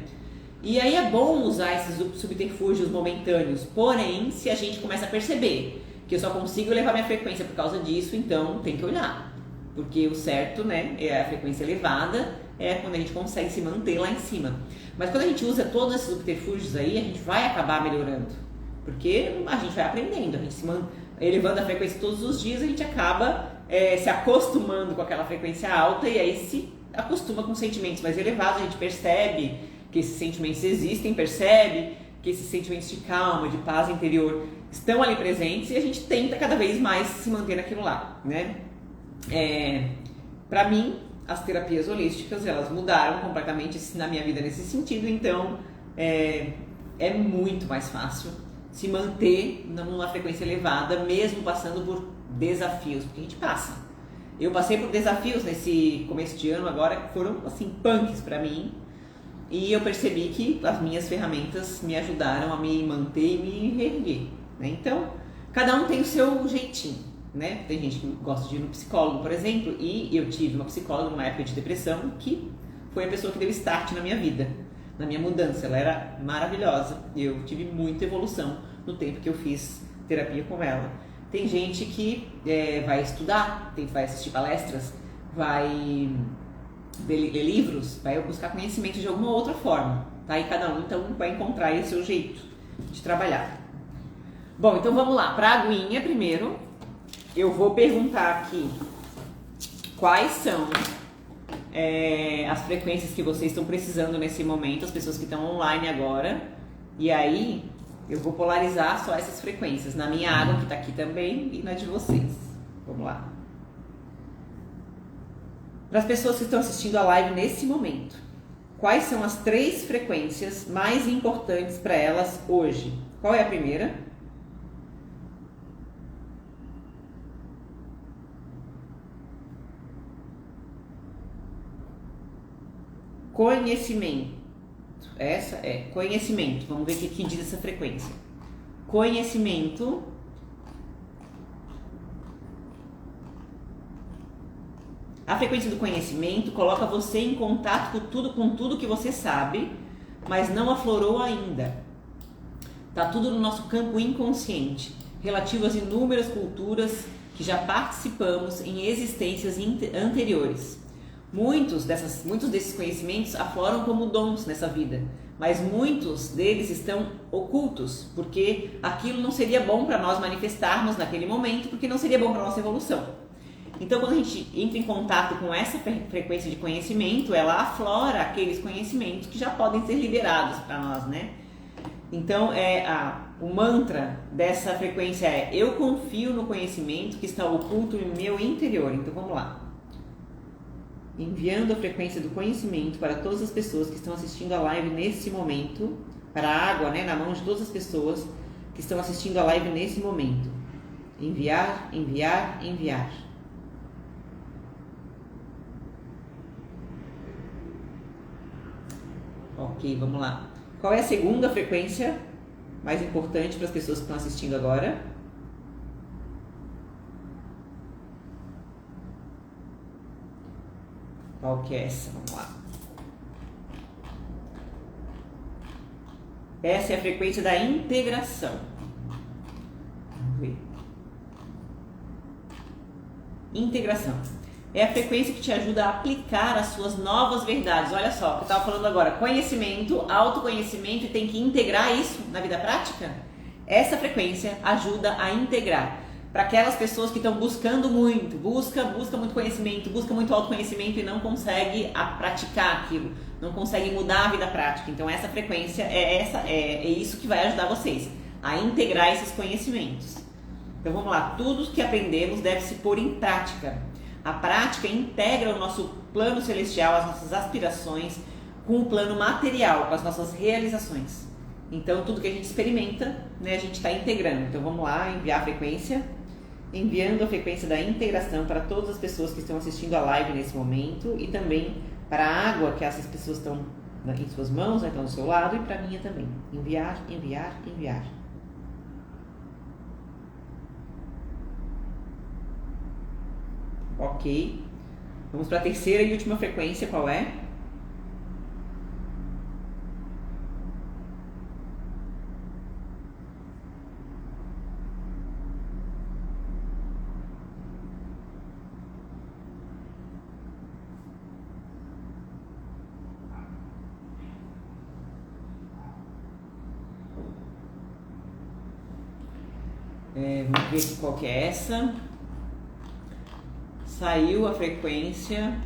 E aí é bom usar esses subterfúgios momentâneos, porém, se a gente começa a perceber que eu só consigo elevar minha frequência por causa disso, então tem que olhar. Porque o certo, né, é a frequência elevada, é quando a gente consegue se manter lá em cima. Mas quando a gente usa todos esses subterfúgios aí, a gente vai acabar melhorando. Porque a gente vai aprendendo, a gente elevando a frequência todos os dias, a gente acaba se acostumando com aquela frequência alta e aí se acostuma com sentimentos mais elevados, a gente percebe que esses sentimentos existem, percebe que esses sentimentos de calma, de paz interior estão ali presentes e a gente tenta cada vez mais se manter naquilo lá, né? Para mim, as terapias holísticas, elas mudaram completamente na minha vida nesse sentido, então é muito mais fácil se manter numa frequência elevada, mesmo passando por desafios, porque a gente passa. Eu passei por desafios nesse começo de ano agora que foram assim punks para mim. E eu percebi que as minhas ferramentas me ajudaram a me manter e me reerguer, né? Então, cada um tem o seu jeitinho, né? Tem gente que gosta de ir no psicólogo, por exemplo, e eu tive uma psicóloga numa época de depressão que foi a pessoa que deu start na minha vida, na minha mudança. Ela era maravilhosa e eu tive muita evolução no tempo que eu fiz terapia com ela. Tem gente que vai estudar, vai assistir palestras, vai ler livros, vai buscar conhecimento de alguma outra forma, tá? E cada um então vai encontrar aí o seu jeito de trabalhar. Bom, então vamos lá, para a aguinha primeiro, eu vou perguntar aqui quais são as frequências que vocês estão precisando nesse momento, as pessoas que estão online agora, e aí eu vou polarizar só essas frequências, na minha água que está aqui também e na de vocês. Vamos lá. Para as pessoas que estão assistindo a live nesse momento, quais são as 3 frequências mais importantes para elas hoje? Qual é a primeira? Conhecimento. Essa é conhecimento. Vamos ver o que diz essa frequência. Conhecimento. A frequência do conhecimento coloca você em contato com tudo que você sabe, mas não aflorou ainda. Tá tudo no nosso campo inconsciente, relativo às inúmeras culturas que já participamos em existências anteriores. Muitos desses conhecimentos afloram como dons nessa vida, mas muitos deles estão ocultos, porque aquilo não seria bom para nós manifestarmos naquele momento, porque não seria bom para a nossa evolução. Então, quando a gente entra em contato com essa frequência de conhecimento, ela aflora aqueles conhecimentos que já podem ser liberados para nós, né? Então, o mantra dessa frequência é: eu confio no conhecimento que está oculto no meu interior. Então, vamos lá. enviando a frequência do conhecimento para todas as pessoas que estão assistindo a live nesse momento, para a água, né, na mão de todas as pessoas que estão assistindo a live nesse momento. Enviar, enviar, enviar. Ok, vamos lá. Qual é a segunda frequência mais importante para as pessoas que estão assistindo agora? Qual que é essa? Vamos lá. Essa é a frequência da integração. Vamos ver. Integração. É a frequência que te ajuda a aplicar as suas novas verdades. Olha só, eu estava falando agora, conhecimento, autoconhecimento, e tem que integrar isso na vida prática. Essa frequência ajuda a integrar. Para aquelas pessoas que estão buscando muito, busca muito conhecimento, busca muito autoconhecimento e não consegue praticar aquilo, não consegue mudar a vida prática. Então essa frequência é isso que vai ajudar vocês a integrar esses conhecimentos. Então vamos lá, tudo que aprendemos deve se pôr em prática. A prática integra o nosso plano celestial, as nossas aspirações, com o plano material, com as nossas realizações. Então tudo que a gente experimenta, né, a gente está integrando. Então vamos lá, enviar a frequência. Enviando a frequência da integração para todas as pessoas que estão assistindo a live nesse momento e também para a água que essas pessoas estão em suas mãos, né, estão do seu lado, e para a minha também. Enviar, enviar, enviar. Ok. Vamos para a terceira e última frequência, qual é? Vamos ver qual que é essa. Saiu a frequência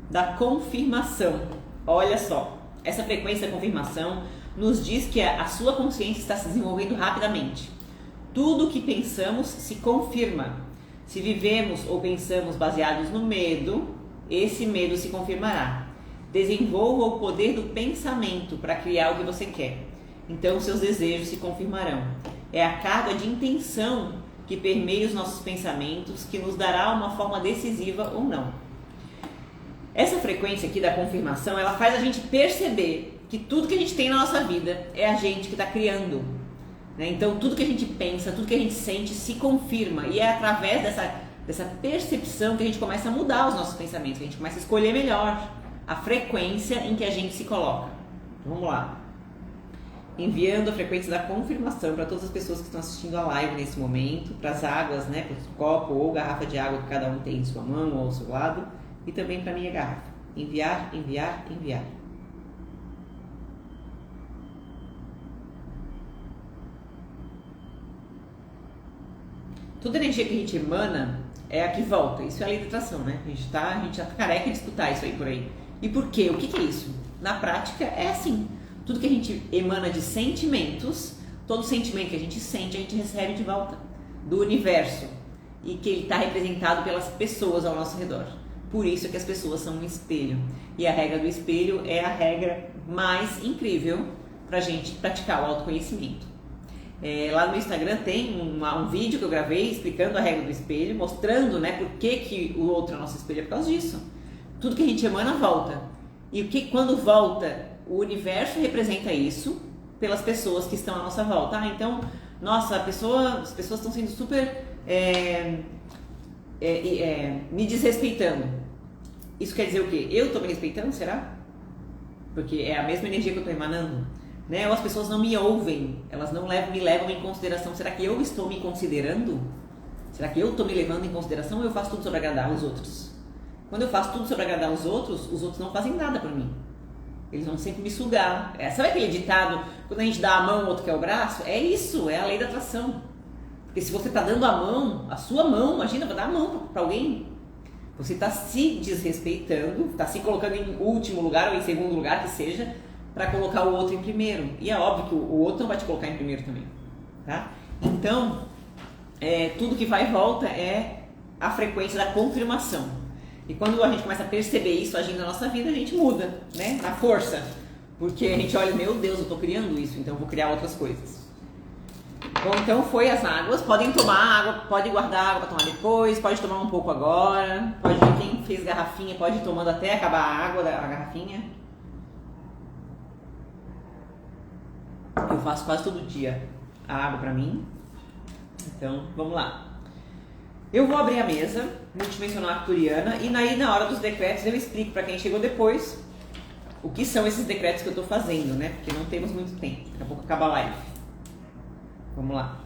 da confirmação. Olha só, essa frequência da confirmação nos diz que a sua consciência está se desenvolvendo rapidamente. Tudo o que pensamos se confirma. Se vivemos ou pensamos baseados no medo, esse medo se confirmará. Desenvolva o poder do pensamento para criar o que você quer. Então seus desejos se confirmarão. É a carga de intenção que permeia os nossos pensamentos que nos dará uma forma decisiva ou não. Essa frequência aqui da confirmação, ela faz a gente perceber que tudo que a gente tem na nossa vida é a gente que está criando. Né? Então tudo que a gente pensa, tudo que a gente sente se confirma. E é através dessa percepção que a gente começa a mudar os nossos pensamentos, que a gente começa a escolher melhor a frequência em que a gente se coloca. Vamos lá. Enviando a frequência da confirmação para todas as pessoas que estão assistindo a live nesse momento, para as águas, né, para o copo ou garrafa de água que cada um tem em sua mão ou ao seu lado, e também para a minha garrafa. Enviar, enviar, enviar. Toda energia que a gente emana é a que volta. Isso é a lei da atração, né? A gente já tá careca de escutar isso aí por aí. E por quê? O que é isso? Na prática é assim. Tudo que a gente emana de sentimentos, todo sentimento que a gente sente, a gente recebe de volta do universo. E que ele está representado pelas pessoas ao nosso redor. Por isso é que as pessoas são um espelho. E a regra do espelho é a regra mais incrível para a gente praticar o autoconhecimento. Lá no Instagram tem um vídeo que eu gravei explicando a regra do espelho, mostrando, né, por que o outro é nosso espelho, é por causa disso. Tudo que a gente emana volta. E quando volta, o universo representa isso pelas pessoas que estão à nossa volta. Então, nossa, as pessoas estão sendo super me desrespeitando. Isso quer dizer o quê? Eu estou me respeitando, será? Porque é a mesma energia que eu estou emanando. Né? Ou as pessoas não me ouvem, elas não me levam em consideração. Será que eu estou me considerando? Será que eu estou me levando em consideração ou eu faço tudo sobre agradar os outros? Quando eu faço tudo sobre agradar os outros não fazem nada por mim. Eles vão sempre me sugar. Sabe aquele ditado, quando a gente dá a mão, o outro quer o braço? É isso, é a lei da atração. Porque se você está dando a mão, a sua mão, imagina, vai dar a mão para alguém. Você está se desrespeitando, está se colocando em último lugar ou em segundo lugar, que seja, para colocar o outro em primeiro. E é óbvio que o outro não vai te colocar em primeiro também. Tá? Então, tudo que vai e volta é a frequência da confirmação. E quando a gente começa a perceber isso agindo na nossa vida, a gente muda, né? Na força. Porque a gente olha, meu Deus, eu tô criando isso, então eu vou criar outras coisas. Bom, então foi as águas. Podem tomar água, pode guardar água para tomar depois, pode tomar um pouco agora. Pode, quem fez garrafinha pode ir tomando até acabar a água da garrafinha. Eu faço quase todo dia a água para mim. Então, vamos lá. Eu vou abrir a mesa multidimensional arcturiana e aí na hora dos decretos eu explico para quem chegou depois o que são esses decretos que eu estou fazendo, né? Porque não temos muito tempo, daqui a pouco acaba a live. Vamos lá.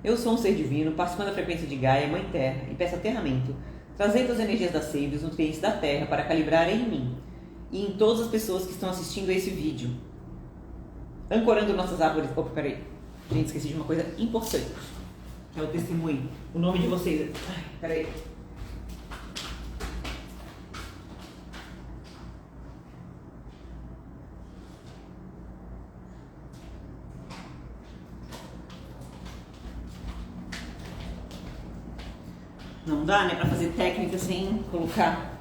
Eu sou um ser divino, participando da frequência de Gaia, Mãe Terra, e peço aterramento, trazendo as energias da seiva e os nutrientes da Terra para calibrar em mim e em todas as pessoas que estão assistindo a esse vídeo. Ancorando nossas árvores... Opa, peraí. Gente, esqueci de uma coisa importante. Que é o testemunho. O nome de vocês. Ai, peraí. Não dá, né? Pra fazer técnica sem colocar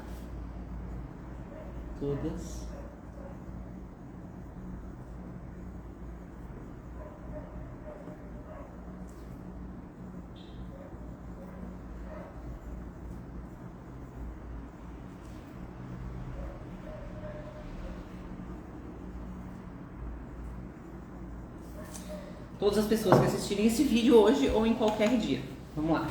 todas. Todas as pessoas que assistirem esse vídeo hoje ou em qualquer dia. Vamos lá.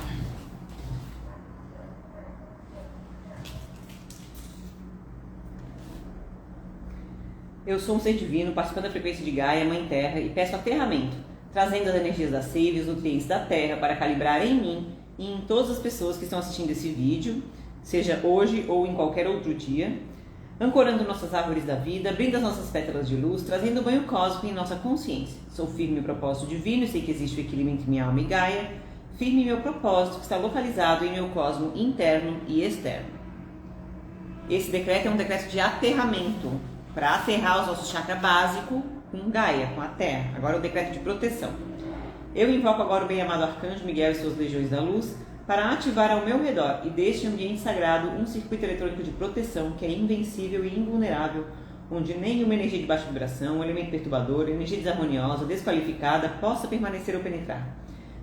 Eu sou um ser divino, participando da frequência de Gaia, Mãe Terra, e peço aterramento, trazendo as energias da seiva e os nutrientes da Terra para calibrar em mim e em todas as pessoas que estão assistindo esse vídeo, seja hoje ou em qualquer outro dia, ancorando nossas árvores da vida, abrindo as nossas pétalas de luz, trazendo o banho cósmico em nossa consciência. Sou firme em meu propósito divino e sei que existe o equilíbrio entre minha alma e Gaia, firme em meu propósito que está localizado em meu cosmo interno e externo. Esse decreto é um decreto de aterramento, para aterrar os nossos chakras básicos com Gaia, com a Terra. Agora o decreto de proteção. Eu invoco agora o bem-amado Arcanjo Miguel e suas legiões da luz para ativar ao meu redor e deste ambiente sagrado um circuito eletrônico de proteção que é invencível e invulnerável, onde nenhuma energia de baixa vibração, um elemento perturbador, energia desarmoniosa, desqualificada possa permanecer ou penetrar.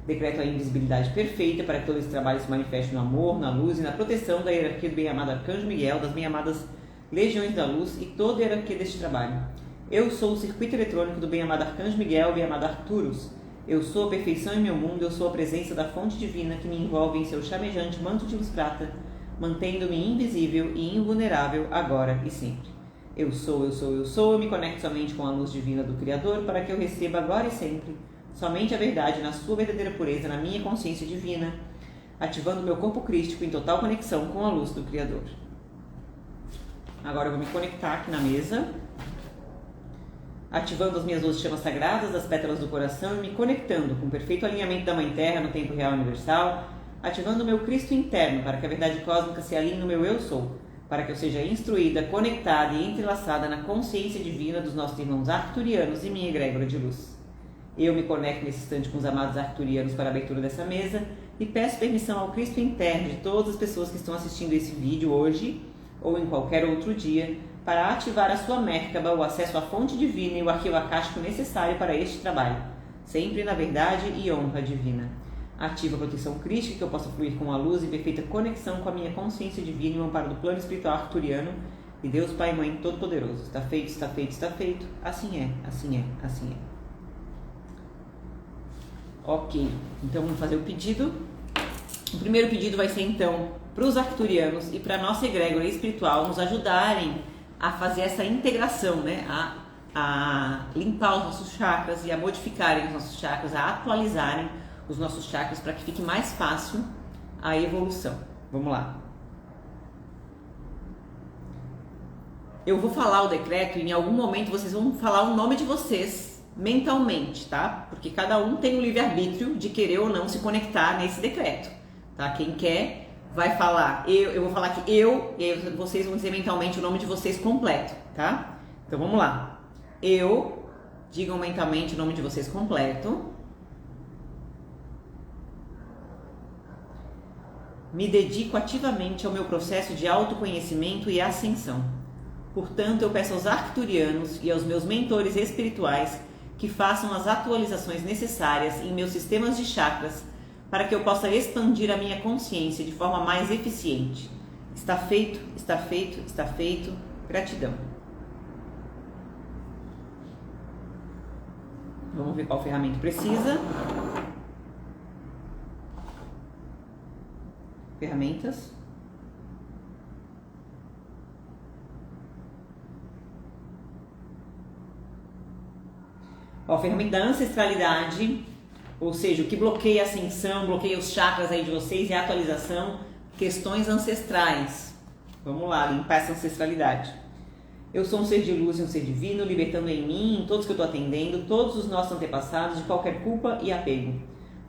Decreto a invisibilidade perfeita para que todo esse trabalho se manifeste no amor, na luz e na proteção da hierarquia do bem-amado Arcanjo Miguel, das bem-amadas Legiões da Luz e toda a hierarquia deste trabalho. Eu sou o circuito eletrônico do bem-amado Arcanjo Miguel, bem-amado Arcturus. Eu sou a perfeição em meu mundo, eu sou a presença da fonte divina que me envolve em seu chamejante manto de luz prata, mantendo-me invisível e invulnerável agora e sempre. Eu sou, eu me conecto somente com a luz divina do Criador para que eu receba agora e sempre somente a verdade na sua verdadeira pureza, na minha consciência divina, ativando meu corpo crístico em total conexão com a luz do Criador. Agora eu vou me conectar aqui na mesa, ativando as minhas 12 chamas sagradas, das pétalas do coração e me conectando com o perfeito alinhamento da Mãe Terra no tempo real universal, ativando o meu Cristo interno para que a verdade cósmica se alinhe no meu eu sou, para que eu seja instruída, conectada e entrelaçada na consciência divina dos nossos irmãos arcturianos e minha egrégora de luz. Eu me conecto nesse instante com os amados arcturianos para a abertura dessa mesa e peço permissão ao Cristo interno de todas as pessoas que estão assistindo esse vídeo hoje ou em qualquer outro dia, para ativar a sua Merkaba, o acesso à fonte divina e o arquivo acástico necessário para este trabalho, sempre na verdade e honra divina. Ativa a proteção crística que eu possa fluir com a luz e perfeita conexão com a minha consciência divina e o amparo do plano espiritual arcturiano e Deus Pai e Mãe Todo-Poderoso. Está feito, está feito, está feito. Assim é, assim é, assim é. Ok, então vamos fazer o pedido. O primeiro pedido vai ser então para os arcturianos e para a nossa egrégora espiritual nos ajudarem a fazer essa integração, né? A limpar os nossos chakras e a modificarem os nossos chakras, a atualizarem os nossos chakras para que fique mais fácil a evolução. Vamos lá. Eu vou falar o decreto e em algum momento vocês vão falar o nome de vocês mentalmente, tá? Porque cada um tem o livre-arbítrio de querer ou não se conectar nesse decreto, tá? Quem quer vai falar, eu vou falar que eu, e aí vocês vão dizer mentalmente o nome de vocês completo, tá? Então vamos lá. Eu, digam mentalmente o nome de vocês completo. Me dedico ativamente ao meu processo de autoconhecimento e ascensão. Portanto, eu peço aos arcturianos e aos meus mentores espirituais que façam as atualizações necessárias em meus sistemas de chakras para que eu possa expandir a minha consciência de forma mais eficiente. Está feito, está feito, está feito. Gratidão. Vamos ver qual ferramenta precisa. Ferramentas. Ó, a ferramenta da ancestralidade, ou seja, o que bloqueia a ascensão, bloqueia os chakras aí de vocês e a atualização, questões ancestrais. Vamos lá, limpar essa ancestralidade. Eu sou um ser de luz e um ser divino, libertando em mim, em todos que eu estou atendendo, todos os nossos antepassados de qualquer culpa e apego.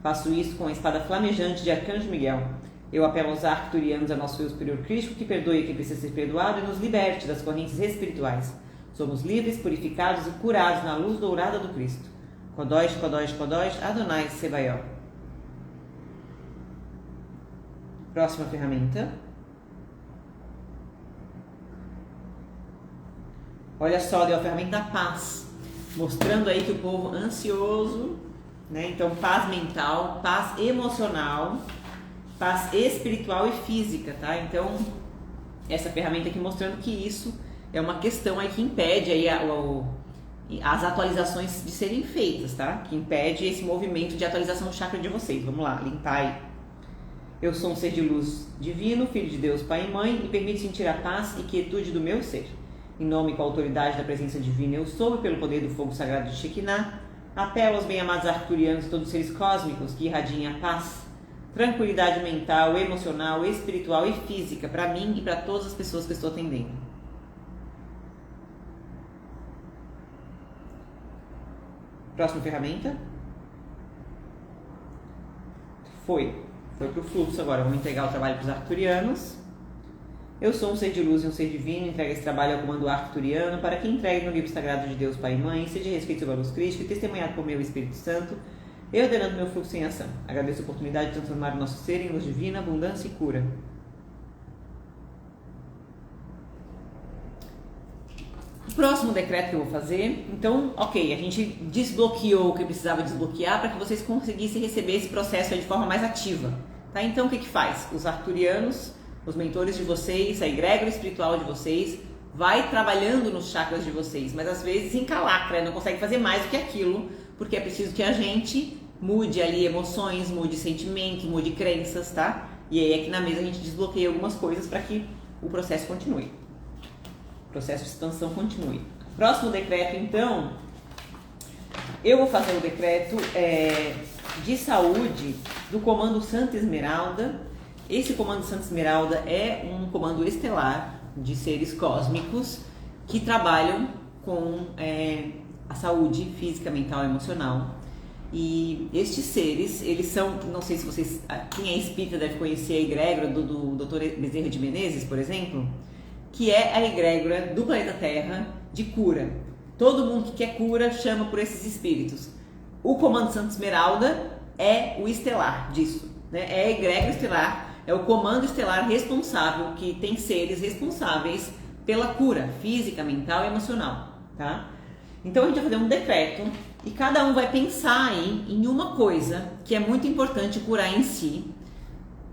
Faço isso com a espada flamejante de Arcanjo Miguel. Eu apelo aos arcturianos, a nosso eu superior crístico, que perdoe quem precisa ser perdoado e nos liberte das correntes espirituais. Somos livres, purificados e curados na luz dourada do Cristo. Kodosh, Kodosh, Kodosh, Adonai Sebaió. Próxima ferramenta. Olha só, deu a ferramenta da paz, mostrando aí que o povo ansioso, né? Então, paz mental, paz emocional, paz espiritual e física, tá? Então, essa ferramenta aqui mostrando que isso é uma questão aí que impede aí as atualizações de serem feitas, tá? Que impede esse movimento de atualização do chakra de vocês. Vamos lá, limpar aí. Eu sou um ser de luz divino, filho de Deus, pai e mãe, e permito sentir a paz e quietude do meu ser. Em nome e com a autoridade da presença divina, eu sou, e pelo poder do fogo sagrado de Shekinah, apelo aos bem-amados arcturianos e todos os seres cósmicos que irradiem a paz, tranquilidade mental, emocional, espiritual e física para mim e para todas as pessoas que eu estou atendendo. Próxima ferramenta. Foi para o fluxo agora. Vamos entregar o trabalho para os arcturianos. Eu sou um ser de luz e um ser divino. Entrega esse trabalho ao comando arcturiano para que entregue no livro sagrado de Deus, Pai e Mãe, seja rescrito sobre a luz crística e testemunhado por meu Espírito Santo, eu ordenando meu fluxo em ação. Agradeço a oportunidade de transformar o nosso ser em luz divina, abundância e cura. O próximo decreto que eu vou fazer, então, ok, a gente desbloqueou o que precisava desbloquear para que vocês conseguissem receber esse processo de forma mais ativa, tá? Então, o que faz? Os arcturianos, os mentores de vocês, a egrégora espiritual de vocês, vai trabalhando nos chakras de vocês, mas às vezes encalacra, não consegue fazer mais do que aquilo, porque é preciso que a gente mude ali emoções, mude sentimentos, mude crenças, tá? E aí aqui na mesa a gente desbloqueia algumas coisas para que o processo continue. O processo de expansão continue. Próximo decreto, então, eu vou fazer o decreto de saúde do Comando Santa Esmeralda. Esse Comando Santa Esmeralda é um comando estelar de seres cósmicos que trabalham com a saúde física, mental e emocional. E estes seres, eles são, não sei se vocês, quem é espírita deve conhecer a egrégora do Dr. Bezerra de Menezes, por exemplo, que é a egrégora do planeta Terra de cura. Todo mundo que quer cura chama por esses espíritos. O Comando Santa Esmeralda é o estelar disso, né? É a egrégora estelar, é o comando estelar responsável, que tem seres responsáveis pela cura física, mental e emocional, tá? Então a gente vai fazer um decreto e cada um vai pensar aí em uma coisa que é muito importante curar em si,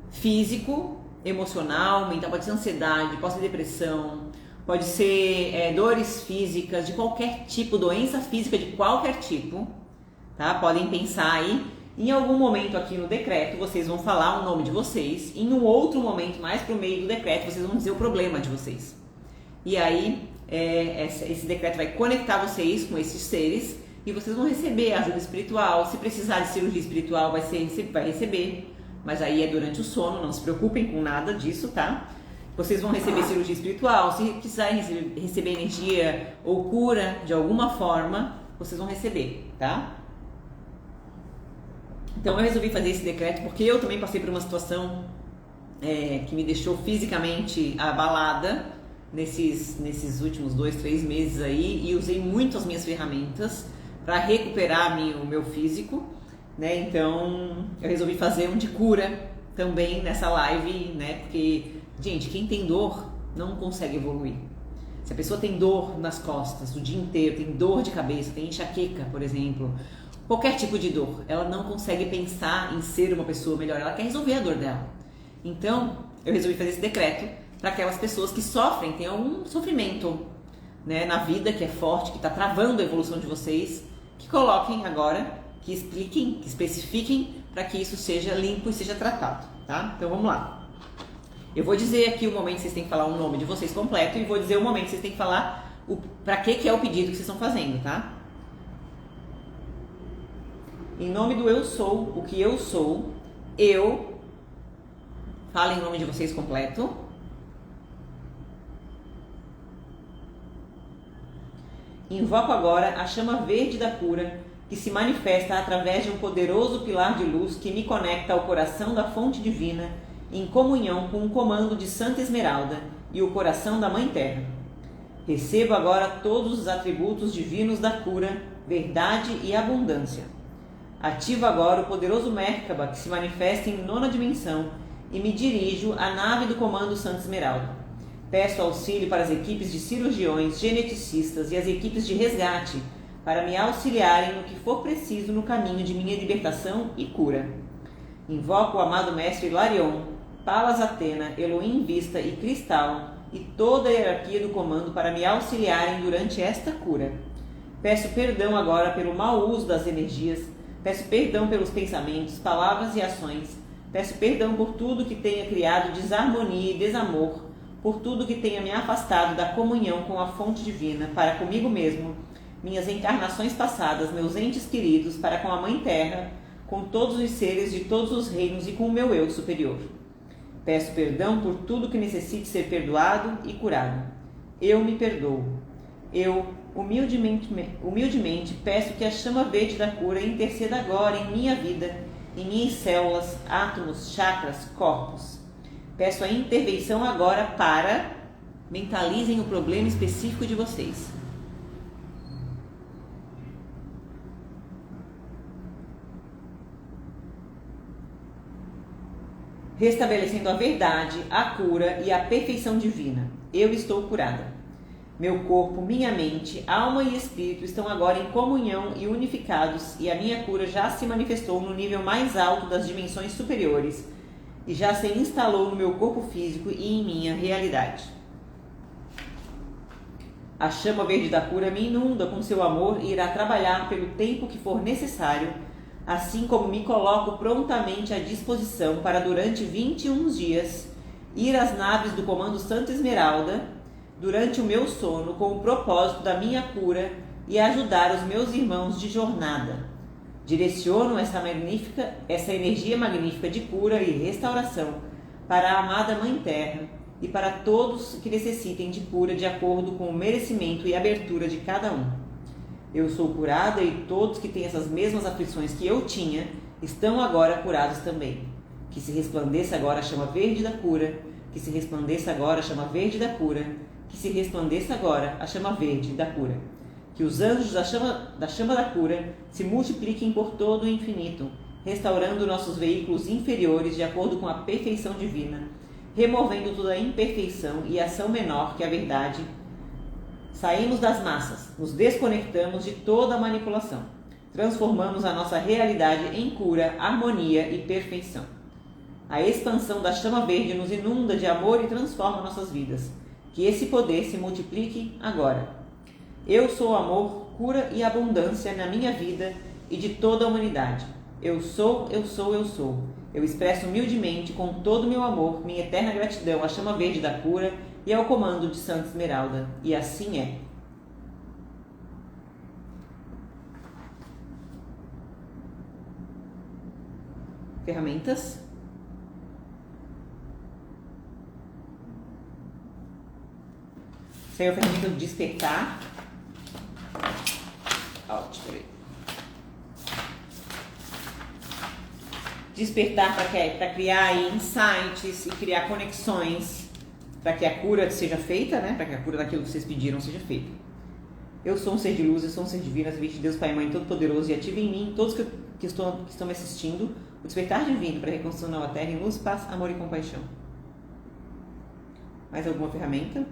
físico, emocional, mental, pode ser ansiedade, pode ser depressão, pode ser dores físicas de qualquer tipo, doença física de qualquer tipo, tá? Podem pensar aí, em algum momento aqui no decreto vocês vão falar o nome de vocês, em um outro momento mais pro meio do decreto vocês vão dizer o problema de vocês. E aí esse decreto vai conectar vocês com esses seres e vocês vão receber ajuda espiritual. Se precisar de cirurgia espiritual vai receber. Mas aí é durante o sono, não se preocupem com nada disso, tá? Vocês vão receber cirurgia espiritual, se precisarem receber energia ou cura de alguma forma, vocês vão receber, tá? Então eu resolvi fazer esse decreto porque eu também passei por uma situação que me deixou fisicamente abalada nesses últimos 2-3 meses aí e usei muito as minhas ferramentas para recuperar o meu físico. Né? Então eu resolvi fazer um de cura também nessa live, né? Porque, gente, quem tem dor não consegue evoluir. Se a pessoa tem dor nas costas o dia inteiro, tem dor de cabeça, tem enxaqueca, por exemplo, qualquer tipo de dor, ela não consegue pensar em ser uma pessoa melhor, ela quer resolver a dor dela. Então, eu resolvi fazer esse decreto para aquelas pessoas que sofrem, tem algum sofrimento, né, na vida que é forte, que está travando a evolução de vocês, que coloquem agora, que expliquem, que especifiquem para que isso seja limpo e seja tratado, tá? Então vamos lá. Eu vou dizer aqui o momento que vocês têm que falar o nome de vocês completo e vou dizer o momento que vocês têm que falar para que é o pedido que vocês estão fazendo, tá? Em nome do eu sou, o que eu sou, eu... Falem o nome de vocês completo. Invoco agora a chama verde da cura que se manifesta através de um poderoso pilar de luz que me conecta ao coração da fonte divina em comunhão com o comando de Santa Esmeralda e o coração da Mãe Terra. Recebo agora todos os atributos divinos da cura, verdade e abundância. Ativo agora o poderoso Merkaba que se manifesta em 9ª dimensão e me dirijo à nave do comando Santa Esmeralda. Peço auxílio para as equipes de cirurgiões, geneticistas e as equipes de resgate para me auxiliarem no que for preciso no caminho de minha libertação e cura. Invoco o amado Mestre Larion, Palas Atena, Elohim Vista e Cristal e toda a hierarquia do comando para me auxiliarem durante esta cura. Peço perdão agora pelo mau uso das energias, peço perdão pelos pensamentos, palavras e ações, peço perdão por tudo que tenha criado desarmonia e desamor, por tudo que tenha me afastado da comunhão com a fonte divina, para comigo mesmo, minhas encarnações passadas, meus entes queridos, para com a Mãe Terra, com todos os seres de todos os reinos e com o meu eu superior. Peço perdão por tudo que necessite ser perdoado e curado. Eu me perdoo. Eu, humildemente, peço que a chama verde da cura interceda agora em minha vida, em minhas células, átomos, chakras, corpos. Peço a intervenção agora para... Mentalizem o problema específico de vocês. Restabelecendo a verdade, a cura e a perfeição divina. Eu estou curada. Meu corpo, minha mente, alma e espírito estão agora em comunhão e unificados e a minha cura já se manifestou no nível mais alto das dimensões superiores e já se instalou no meu corpo físico e em minha realidade. A chama verde da cura me inunda com seu amor e irá trabalhar pelo tempo que for necessário, assim como me coloco prontamente à disposição para durante 21 dias ir às naves do comando Santa Esmeralda durante o meu sono com o propósito da minha cura e ajudar os meus irmãos de jornada. Direciono essa energia magnífica de cura e restauração para a amada Mãe Terra e para todos que necessitem de cura de acordo com o merecimento e abertura de cada um. Eu sou curada e todos que têm essas mesmas aflições que eu tinha estão agora curados também. Que se resplandeça agora a chama verde da cura, que se resplandeça agora a chama verde da cura, que se resplandeça agora a chama verde da cura. Que os anjos da chama da cura se multipliquem por todo o infinito, restaurando nossos veículos inferiores de acordo com a perfeição divina, removendo toda a imperfeição e ação menor que a verdade. Saímos das massas, nos desconectamos de toda a manipulação, transformamos a nossa realidade em cura, harmonia e perfeição. A expansão da chama verde nos inunda de amor e transforma nossas vidas. Que esse poder se multiplique agora. Eu sou amor, cura e abundância na minha vida e de toda a humanidade. Eu sou, eu sou, eu sou. Eu expresso humildemente, com todo o meu amor, minha eterna gratidão à chama verde da cura e ao comando de Santa Esmeralda. E assim é. Ferramentas. Essa é a ferramenta do despertar. Despertar para criar insights e criar conexões para que a cura seja feita, né? Para que a cura daquilo que vocês pediram seja feita. Eu sou um ser de luz, eu sou um ser divino, a de Deus Pai e Mãe Todo-Poderoso e ativa em mim todos que estão me assistindo O despertar divino para a reconstrução da Terra em luz, paz, amor e compaixão. Mais alguma ferramenta?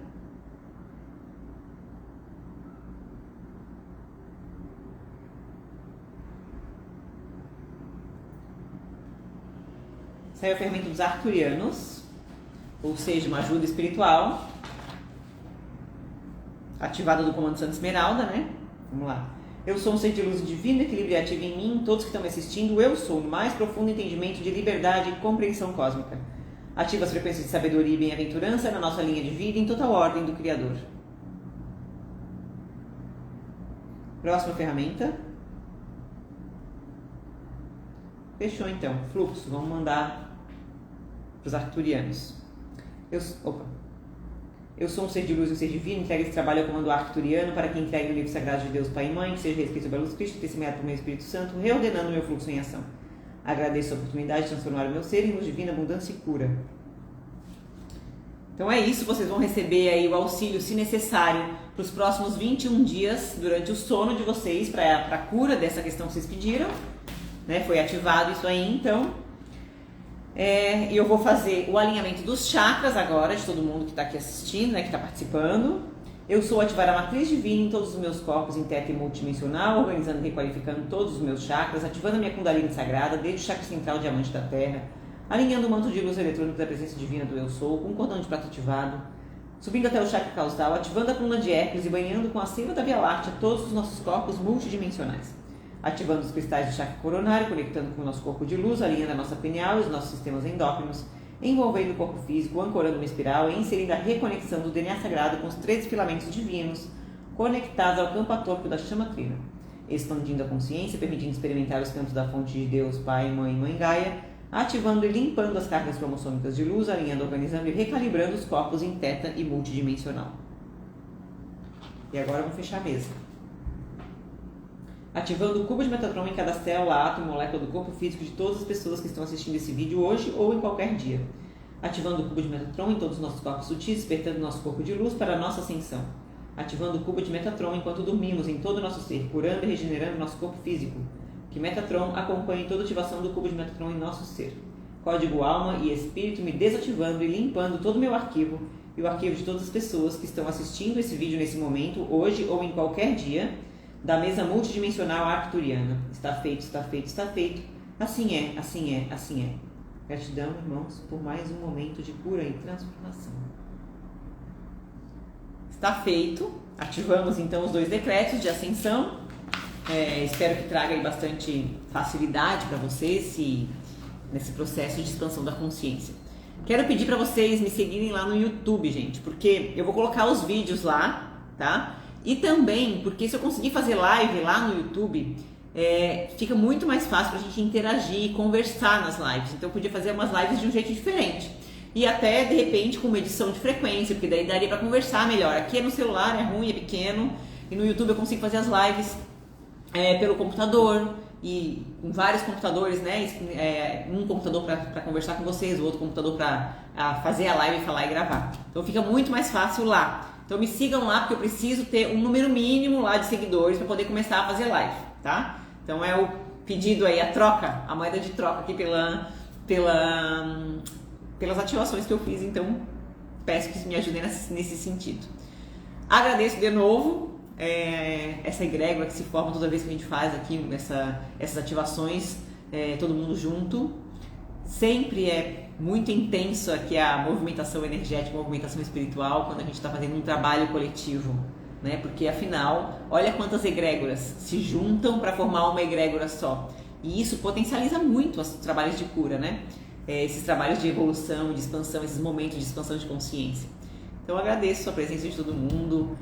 Saiu a ferramenta dos arcturianos, ou seja, uma ajuda espiritual, ativada do comando Santa Esmeralda, né? Vamos lá. Eu sou um ser de luz divina, equilíbrio e ativo em mim, todos que estão me assistindo, eu sou no mais profundo entendimento de liberdade e compreensão cósmica. Ativa as frequências de sabedoria e bem-aventurança na nossa linha de vida em total ordem do Criador. Próxima ferramenta. Fechou então. Fluxo. Vamos mandar para os arcturianos. Eu sou um ser de luz e um ser divino, entregue esse trabalho ao comando arcturiano para que entregue o livro sagrado de Deus Pai e Mãe, que seja respeito pela luz crística, testemunhado por meu Espírito Santo, reordenando o meu fluxo em ação. Agradeço a oportunidade de transformar o meu ser em luz divina, abundância e cura. Então é isso, vocês vão receber aí o auxílio, se necessário, para os próximos 21 dias, durante o sono de vocês, para a cura dessa questão que vocês pediram, né? Foi ativado isso aí, então. E eu vou fazer o alinhamento dos chakras agora, de todo mundo que está aqui assistindo, né, que está participando. Eu sou ativar a matriz divina em todos os meus corpos, em teta e multidimensional, organizando e requalificando todos os meus chakras, ativando a minha Kundalini sagrada, desde o chakra central diamante da Terra, alinhando o manto de luz eletrônico da presença divina do Eu Sou, com um cordão de prata ativado, subindo até o chakra causal, ativando a coluna de Hércules e banhando com a seiva da Via Láctea todos os nossos corpos multidimensionais. Ativando os cristais do chakra coronário, conectando com o nosso corpo de luz, alinhando a nossa pineal e os nossos sistemas endócrinos, envolvendo o corpo físico, ancorando uma espiral e inserindo a reconexão do DNA sagrado com os 13 filamentos divinos, conectados ao campo atômico da chama trina, expandindo a consciência, permitindo experimentar os campos da fonte de Deus, Pai, Mãe e Mãe Gaia, ativando e limpando as cargas cromossômicas de luz, alinhando, organizando e recalibrando os corpos em teta e multidimensional. E agora vamos fechar a mesa. Ativando o cubo de Metatron em cada célula, átomo e molécula do corpo físico de todas as pessoas que estão assistindo esse vídeo hoje ou em qualquer dia. Ativando o cubo de Metatron em todos os nossos corpos sutis, despertando nosso corpo de luz para a nossa ascensão. Ativando o cubo de Metatron enquanto dormimos em todo o nosso ser, curando e regenerando nosso corpo físico. Que Metatron acompanhe toda a ativação do cubo de Metatron em nosso ser. Código alma e espírito me desativando e limpando todo o meu arquivo e o arquivo de todas as pessoas que estão assistindo esse vídeo nesse momento, hoje ou em qualquer dia, da mesa multidimensional arcturiana. Está feito, está feito, está feito. Assim é, assim é, assim é. Gratidão, irmãos, por mais um momento de cura e transformação. Está feito. Ativamos então os 2 decretos de ascensão. Espero que traga aí bastante facilidade para vocês nesse processo de expansão da consciência. Quero pedir para vocês me seguirem lá no YouTube, gente, porque eu vou colocar os vídeos lá, tá? E também, porque se eu conseguir fazer live lá no YouTube, fica muito mais fácil pra gente interagir e conversar nas lives. Então eu podia fazer umas lives de um jeito diferente. E até, de repente, com uma edição de frequência, porque daí daria pra conversar melhor. Aqui no celular, é ruim, é pequeno. E no YouTube eu consigo fazer as lives pelo computador. E com vários computadores, né? Um computador para conversar com vocês, o outro computador para fazer a live, falar e gravar. Então fica muito mais fácil lá. Então me sigam lá, porque eu preciso ter um número mínimo lá de seguidores para poder começar a fazer live, tá? Então é o pedido aí, a troca, a moeda de troca aqui pelas ativações que eu fiz. Então peço que me ajudem nesse sentido. Agradeço de novo essa egrégora que se forma toda vez que a gente faz aqui essas ativações, todo mundo junto. Sempre é muito intenso aqui a movimentação energética, a movimentação espiritual, quando a gente está fazendo um trabalho coletivo, né? Porque afinal, olha quantas egrégoras se juntam para formar uma egrégora só. E isso potencializa muito os trabalhos de cura, né? Esses trabalhos de evolução, de expansão, esses momentos de expansão de consciência. Então eu agradeço a presença de todo mundo.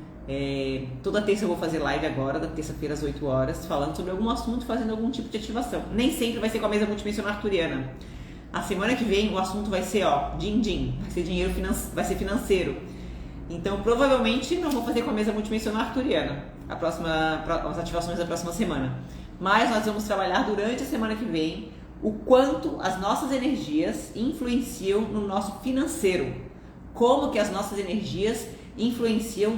Toda terça eu vou fazer live agora, da terça-feira às 8 horas, falando sobre algum assunto, fazendo algum tipo de ativação. Nem sempre vai ser com a mesa multidimensional arcturiana. A semana que vem o assunto vai ser, din-din, vai ser dinheiro vai ser financeiro. Então provavelmente não vou fazer com a mesa multidimensional arcturiana as ativações da próxima semana. Mas nós vamos trabalhar durante a semana que vem o quanto as nossas energias influenciam no nosso financeiro. Como que as nossas energias influenciam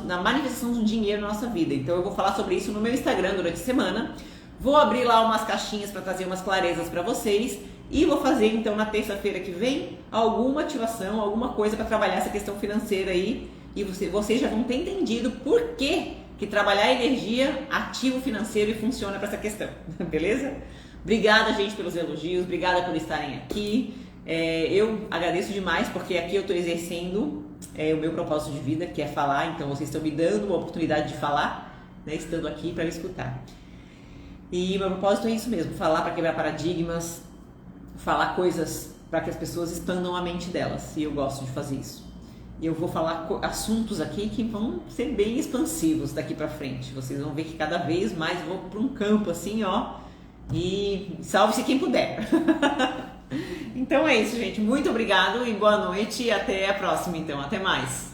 na manifestação do dinheiro na nossa vida. Então eu vou falar sobre isso no meu Instagram durante a semana. Vou abrir lá umas caixinhas para trazer umas clarezas para vocês e vou fazer então na terça-feira que vem alguma ativação, alguma coisa para trabalhar essa questão financeira aí e vocês já vão ter entendido por que trabalhar a energia ativa o financeiro e funciona para essa questão, beleza? Obrigada, gente, pelos elogios, obrigada por estarem aqui. Eu agradeço demais porque aqui eu estou exercendo o meu propósito de vida, que é falar, então vocês estão me dando uma oportunidade de falar, né, estando aqui para me escutar. E meu propósito é isso mesmo, falar para quebrar paradigmas, falar coisas para que as pessoas expandam a mente delas, e eu gosto de fazer isso. E eu vou falar assuntos aqui que vão ser bem expansivos daqui para frente, vocês vão ver que cada vez mais eu vou para um campo assim, ó, e salve-se quem puder. Então é isso, gente, muito obrigado e boa noite e até a próxima, então, até mais.